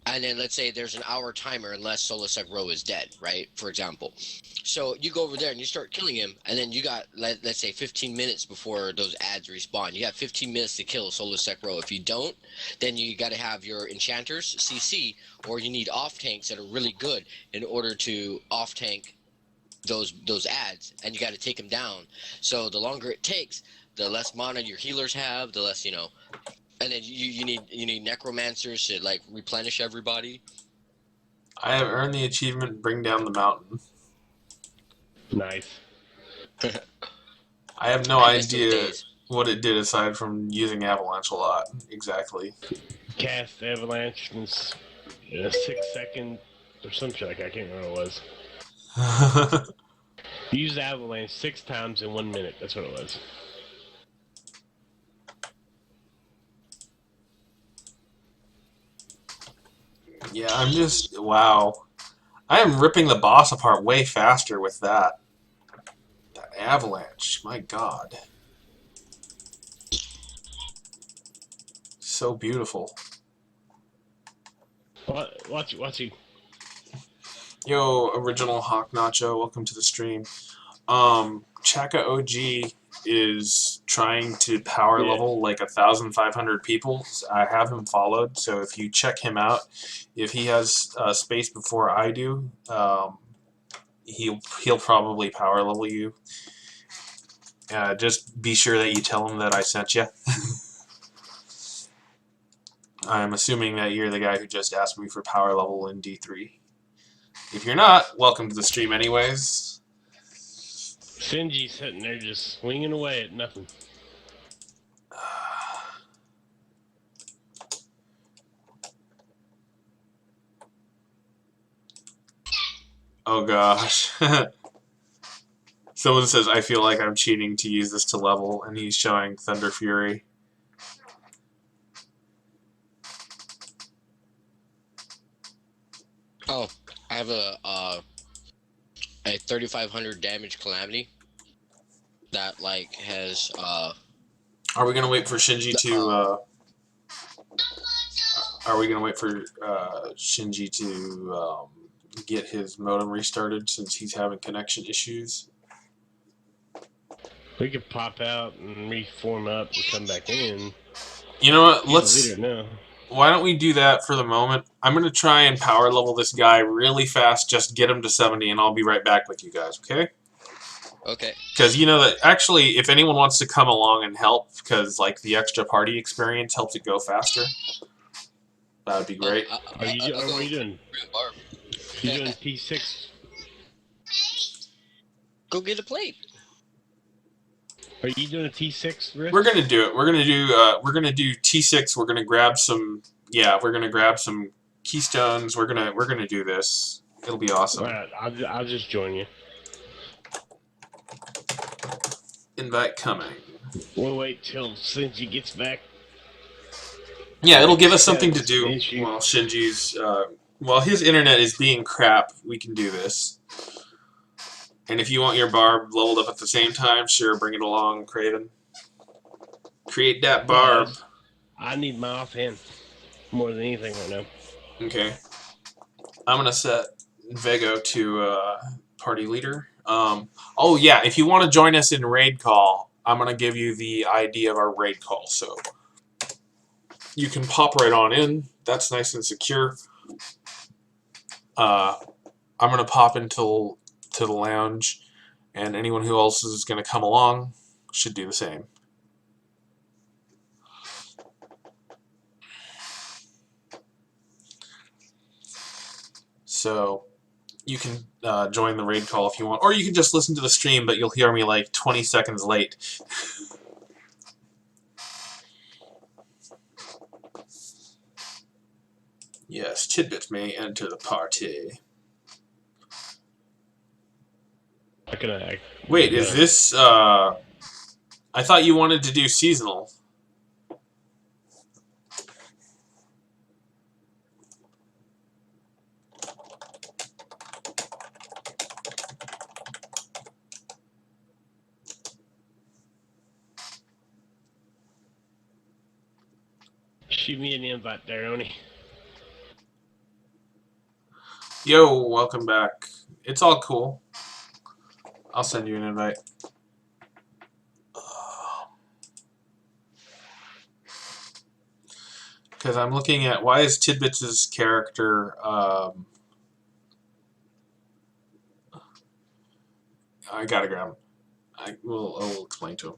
E: And then let's say there's an hour timer unless Solosec Row is dead, right? For example. So you go over there and you start killing him, and then you got, let's say 15 minutes before those ads respawn. You got 15 minutes to kill Solosec Row. If you don't, then you got to have your enchanters CC, or you need off tanks that are really good in order to off tank those ads, and you got to take them down. So the longer it takes, the less mana your healers have, the less, you know. And then you need necromancers to like replenish everybody.
C: I have earned the achievement Bring Down the Mountain.
D: Nice.
C: I have no
E: I miss those
C: idea
E: days.
C: what it did aside from using Avalanche a lot. Exactly.
D: Cast Avalanche in a 6 second or some shit like that. I can't remember what it was. Use Avalanche 6 times in 1 minute. That's what it was.
C: Yeah, I'm just... Wow. I am ripping the boss apart way faster with that. That Avalanche. My god. So beautiful.
D: Watch you.
C: Yo, Original Hawk Nacho, welcome to the stream. Chaka OG is trying to power
D: Yeah.
C: level like 1,500 people. I have him followed, so if you check him out, if he has space before I do, he'll probably power level you. Just be sure that you tell him that I sent you. I'm assuming that you're the guy who just asked me for power level in D3. If you're not, welcome to the stream anyways.
D: Shinji's sitting there just swinging away at nothing.
C: Oh gosh. Someone says, I feel like I'm cheating to use this to level, and he's showing Thunder Fury.
E: Oh, I have a 3,500 damage calamity that like has
C: Are we gonna wait for Shinji to are we gonna wait for Shinji to get his modem restarted since he's having connection issues?
D: We could pop out and reform up and come back in.
C: You know what?
D: He's
C: Let's.
D: the leader now.
C: Why don't we do that for the moment? I'm gonna try and power level this guy really fast, just get him to 70, and I'll be right back with you guys. Okay?
E: okay.
C: Because you know that actually, if anyone wants to come along and help, because like the extra party experience helps it go faster, that would be great.
D: What are you doing?
E: Barb.
D: You doing T6?
E: Go get a plate.
D: Are you doing a T6 rift?
C: We're gonna do it. We're gonna do T6. We're gonna grab some. Yeah, we're gonna grab some keystones. We're gonna do this. It'll be awesome.
D: Alright, I'll just join you.
C: Invite coming.
D: We'll wait till Shinji gets back.
C: Yeah, it'll give us something to do
D: Issue.
C: while Shinji's while his internet is being crap. We can do this. And if you want your barb leveled up at the same time, sure, bring it along, Craven. Create that barb.
D: I need my offhand more than anything right now.
C: Okay. I'm gonna set Vego to party leader. Oh yeah, if you want to join us in raid call, I'm gonna give you the ID of our raid call, so you can pop right on in. That's nice and secure. I'm gonna pop into the lounge, and anyone who else is gonna come along should do the same. So you can join the raid call if you want, or you can just listen to the stream, but you'll hear me like 20 seconds late. Yes, Tidbits may enter the party.
D: Not gonna.
C: Wait, is this? I thought you wanted to do seasonal.
D: Shoot me an invite there, Oni.
C: Yo, welcome back. It's all cool. I'll send you an invite. Because I'm looking at why is Tidbits' character. I gotta grab him. I will explain to him.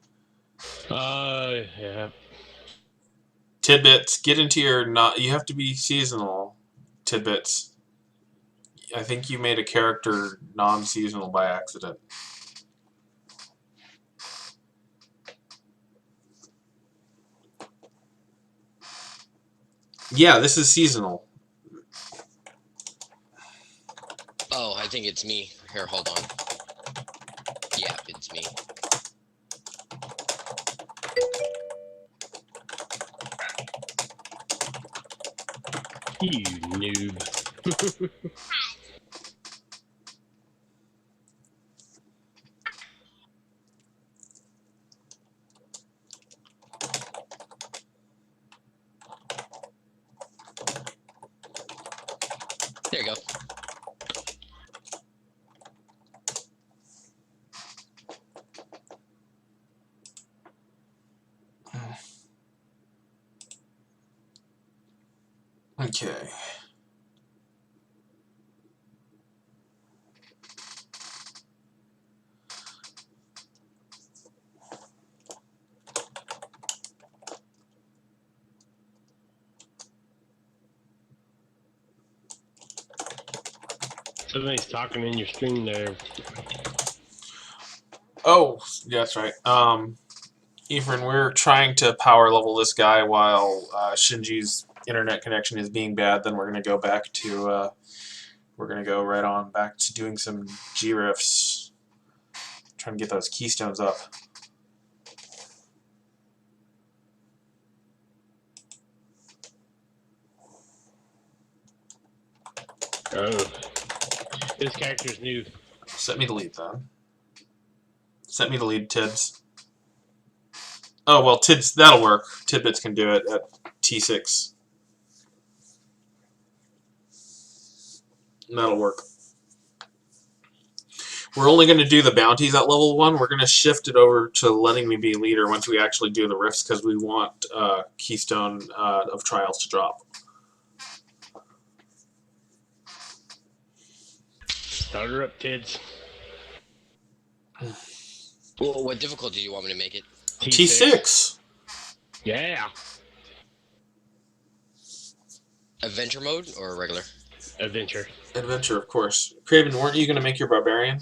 D: Yeah.
C: Tidbits, get into your not. You have to be seasonal. Tidbits. I think you made a character non-seasonal by accident. Yeah, this is seasonal.
E: Oh, I think it's me. Here, hold on. Yeah, it's me.
D: You noob.
E: There you go.
C: Okay.
D: Somebody's talking in your stream there.
C: Oh, yeah, that's right. Ephraim, we're trying to power level this guy while Shinji's internet connection is being bad. Then we're gonna go back to we're gonna go right on back to doing some G riffs, trying to get those keystones up.
D: Oh. This character's new.
C: Set me to lead then. Set me to lead, Tids. Oh well, Tids, that'll work. Tidbits can do it at T6. That'll work. We're only going to do the bounties at level 1. We're going to shift it over to letting me be leader once we actually do the riffs because we want Keystone of Trials to drop.
D: Start her up, Tids.
E: Well, what difficulty do you want me to make it?
C: T6.
D: Yeah.
E: Adventure mode or regular?
D: Adventure.
C: Adventure, of course. Craven, weren't you going to make your Barbarian?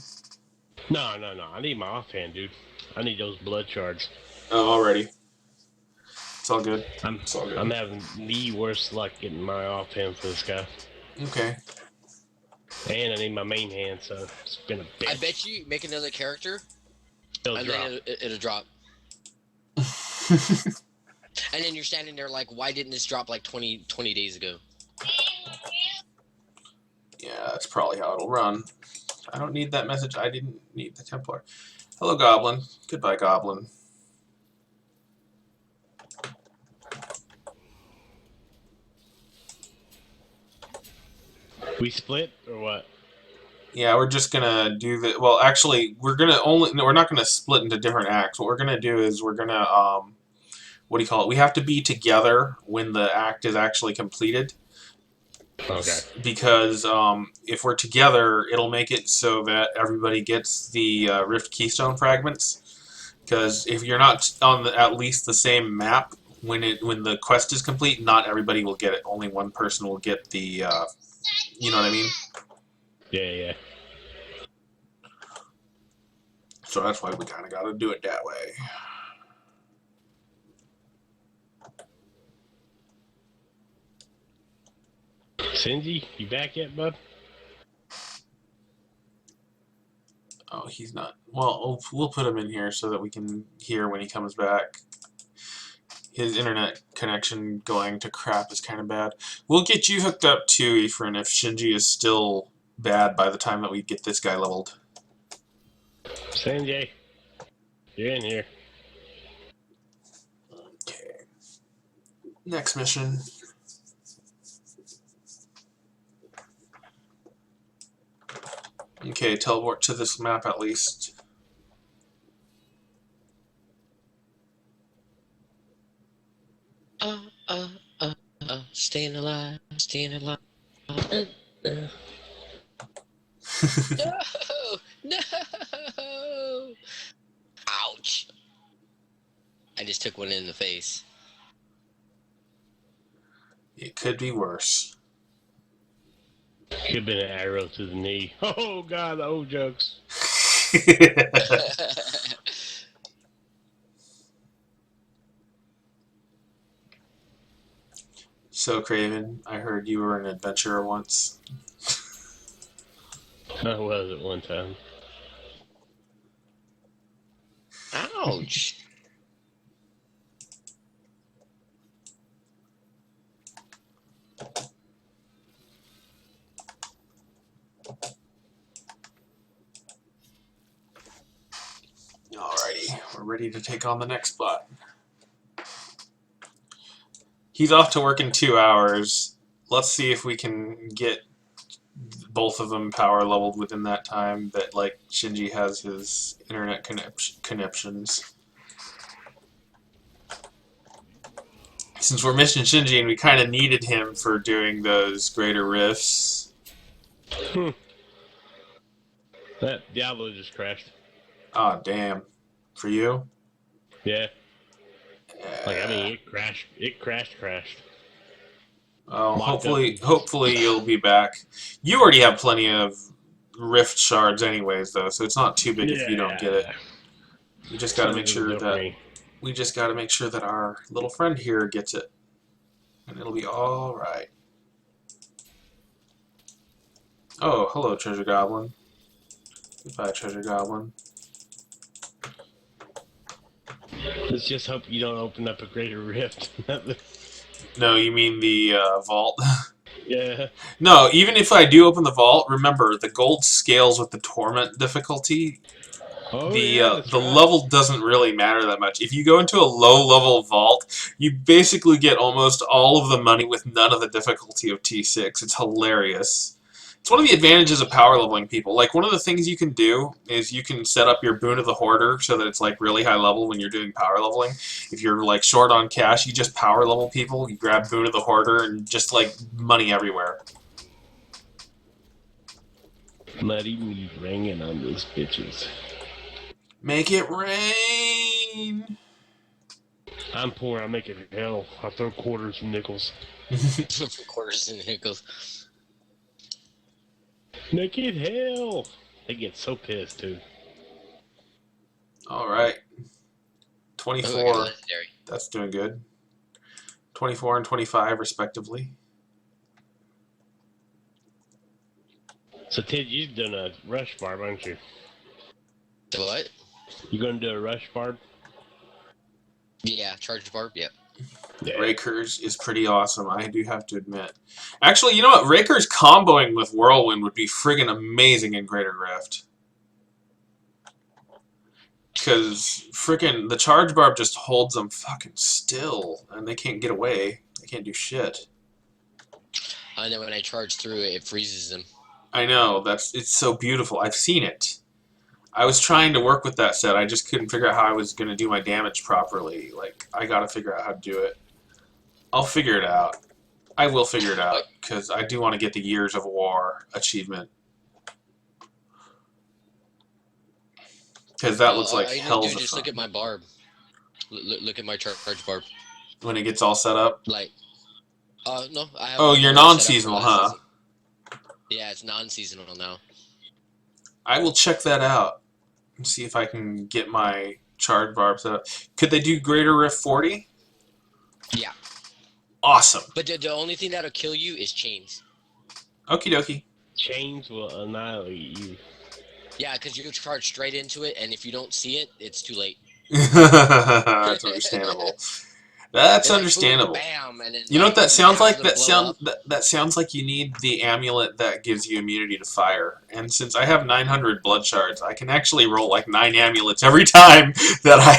D: No. I need my offhand, dude. I need those blood shards.
C: Oh, already. It's all good.
D: It's all good. I'm having the worst luck getting my offhand for this guy.
C: Okay.
D: And I need my main hand, so it's been a bitch.
E: I bet you make another character,
D: It'll
E: and
D: drop.
E: then it'll drop. And then you're standing there like, why didn't this drop like 20 days ago?
C: Yeah, that's probably how it'll run. I don't need that message. I didn't need the Templar. Hello, Goblin. Goodbye, Goblin.
D: We split or what?
C: Yeah, we're just gonna do the. Well, actually, we're gonna only. No, we're not gonna split into different acts. What we're gonna do is we're gonna what do you call it? We have to be together when the act is actually completed.
D: Okay.
C: Because if we're together, it'll make it so that everybody gets the Rift Keystone fragments. Because if you're not on at least the same map when the quest is complete, not everybody will get it. Only one person will get the. You know what I mean?
D: Yeah.
C: So that's why we kind of got to do it that way.
D: Sinji, you back yet, bud?
C: Oh, he's not. Well, we'll put him in here so that we can hear when he comes back. His internet connection going to crap is kind of bad. We'll get you hooked up too, Ephraim, if Shinji is still bad by the time that we get this guy leveled.
D: Sanjay, you're in here.
C: Okay. Next mission. Okay, teleport to this map at least.
E: Staying alive, staying alive.
B: Uh,
E: No! No! Ouch! I just took one in the face.
C: It could be worse.
D: Could have been an arrow to the knee. Oh god, the old jokes.
C: So, Craven, I heard you were an adventurer once.
D: I was at one time.
E: Ouch!
C: Alrighty, we're ready to take on the next spot. He's off to work in 2 hours. Let's see if we can get both of them power leveled within that time that, like, Shinji has his internet connections. Since we're missing Shinji and we kind of needed him for doing those greater rifts.
D: That Diablo just crashed.
C: Oh, damn. For you?
D: Yeah. Like, I mean, it crashed.
C: Oh,
D: Locked
C: hopefully you'll be back. You already have plenty of rift shards anyways, though, so it's not too big if you don't get it. We just got to make sure that our little friend here gets it, and it'll be all right. Oh, hello, Treasure Goblin. Goodbye, Treasure Goblin.
D: Let's just hope you don't open up a greater rift.
C: No, you mean the vault?
D: Yeah.
C: No, even if I do open the vault, remember, the gold scales with the torment difficulty.
D: Oh,
C: The
D: that's right.
C: level doesn't really matter that much. If you go into a low-level vault, you basically get almost all of the money with none of the difficulty of T6. It's hilarious. It's one of the advantages of power leveling people. Like, one of the things you can do is you can set up your Boon of the Hoarder so that it's, like, really high level when you're doing power leveling. If you're, like, short on cash, you just power level people, you grab Boon of the Hoarder, and just, like, money everywhere.
D: Letting me ringing on those bitches.
C: Make it rain!
D: I'm poor, I make it hell. I throw quarters and nickels.
E: Quarters and nickels.
D: Make it hell! They get so pissed, too.
C: Alright.
E: Oh,
C: 24.
E: I got a legendary.
C: That's doing good. 24 and 25, respectively.
D: So, Ted, you've done a rush barb, aren't you?
E: The what?
D: You gonna do a rush barb?
E: Yeah, charged barb, yep.
D: Yeah.
C: Rakers is pretty awesome, I do have to admit. Actually, you know what? Rakers comboing with Whirlwind would be friggin' amazing in Greater Rift. Because frickin' the charge barb just holds them fucking still, and they can't get away. They can't do shit.
E: And then when I charge through it, it freezes them.
C: I know, it's so beautiful. I've seen it. I was trying to work with that set. I just couldn't figure out how I was going to do my damage properly. Like, I got to figure out how to do it. I'll figure it out. I will figure it out, because I do want to get the Years of War achievement. Because that looks like
E: all you need to
C: hell's
E: do is
C: of
E: just
C: fun.
E: look at my barb. Look at my charge barb.
C: When it gets all set up.
E: Like, no, I have.
C: Oh, you're
E: one set up for
C: non-seasonal,
E: last
C: huh?
E: season. Yeah, it's non-seasonal now.
C: I will check that out and see if I can get my charge barb set up. Could they do Greater Rift 40?
E: Yeah.
C: Awesome.
E: But the only thing that'll kill you is chains.
C: Okie dokie.
D: Chains will annihilate you.
E: Yeah, because you'll charge straight into it, and if you don't see it, it's too late.
C: That's understandable. That's
E: It's like,
C: understandable.
E: boom, bam, and then,
C: You know what that sounds like?
E: That
C: That sounds like you need the amulet that gives you immunity to fire. And since I have 900 blood shards, I can actually roll like 9 amulets every time that I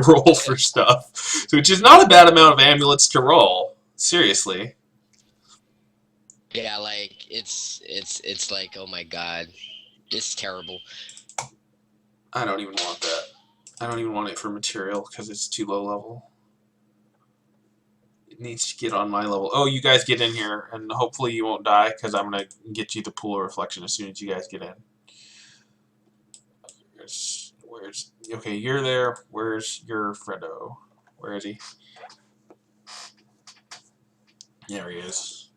C: roll for stuff. So, which is not a bad amount of amulets to roll. Seriously.
E: Yeah, like it's like, oh my god, it's terrible.
C: I don't even want that. I don't even want it for material because it's too low level. It needs to get on my level. Oh, you guys get in here, and hopefully you won't die because I'm going to get you the pool of reflection as soon as you guys get in. Where's okay, you're there. Where's your Freddo? Where is he? There he is.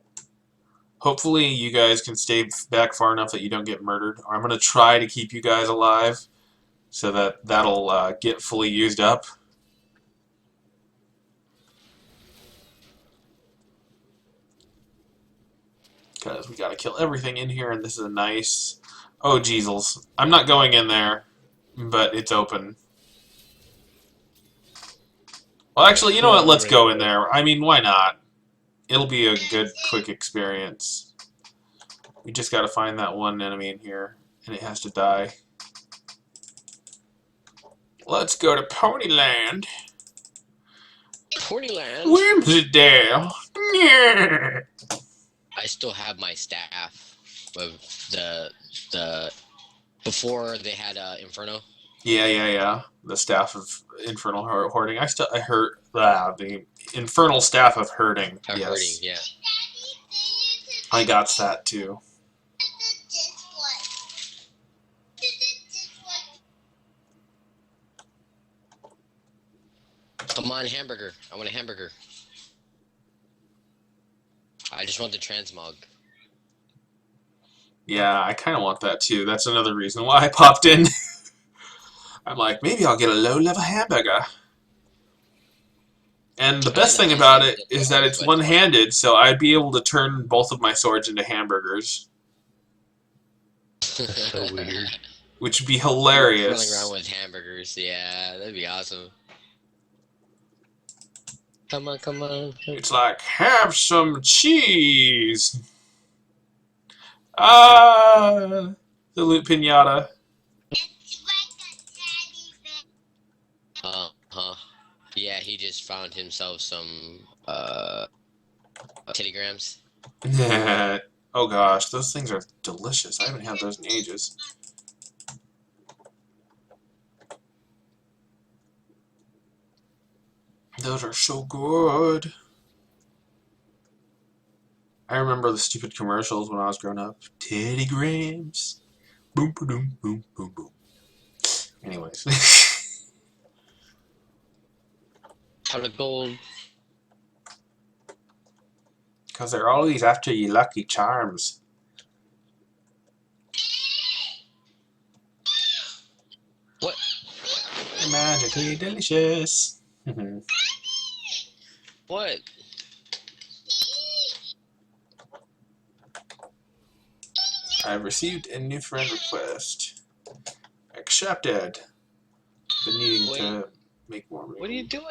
C: Hopefully you guys can stay back far enough that you don't get murdered. I'm going to try to keep you guys alive so that that'll get fully used up. Because we got to kill everything in here, and this is a nice... Oh, Jeezels. I'm not going in there, but it's open. Well, actually, you know what? Let's go in there. I mean, why not? It'll be a good, quick experience. We just got to find that one enemy in here, and it has to die. Let's go to Ponyland.
E: Ponyland.
C: Whimsydale. Yeah.
E: I still have my staff of the before they had Inferno.
C: Yeah. The staff of infernal hoarding. I heard the infernal staff of herding. Yes.
E: Herding, yeah.
C: I got that too.
E: Come on, hamburger. I want a hamburger. I just want the transmog.
C: Yeah, I kind of want that too. That's another reason why I popped in. I'm like, maybe I'll get a low-level hamburger. And the best thing about it is that it's one-handed, so I'd be able to turn both of my swords into hamburgers.
D: So weird.
C: Which would be hilarious.
E: Running around with hamburgers, yeah, that'd be awesome. Come on.
C: It's like, have some cheese. Ah, the loot pinata.
E: Yeah, he just found himself some tittygrams.
C: Oh gosh, those things are delicious. I haven't had those in ages. Those are so good. I remember the stupid commercials when I was growing up. Tittygrams. Boom, boom, boom, boom, boom. Anyways.
E: Pot of gold.
C: Because they're always after you Lucky Charms.
E: What?
C: They're magically delicious.
E: What?
C: I've received a new friend request. Accepted. Been needing to make more.
E: What are you doing?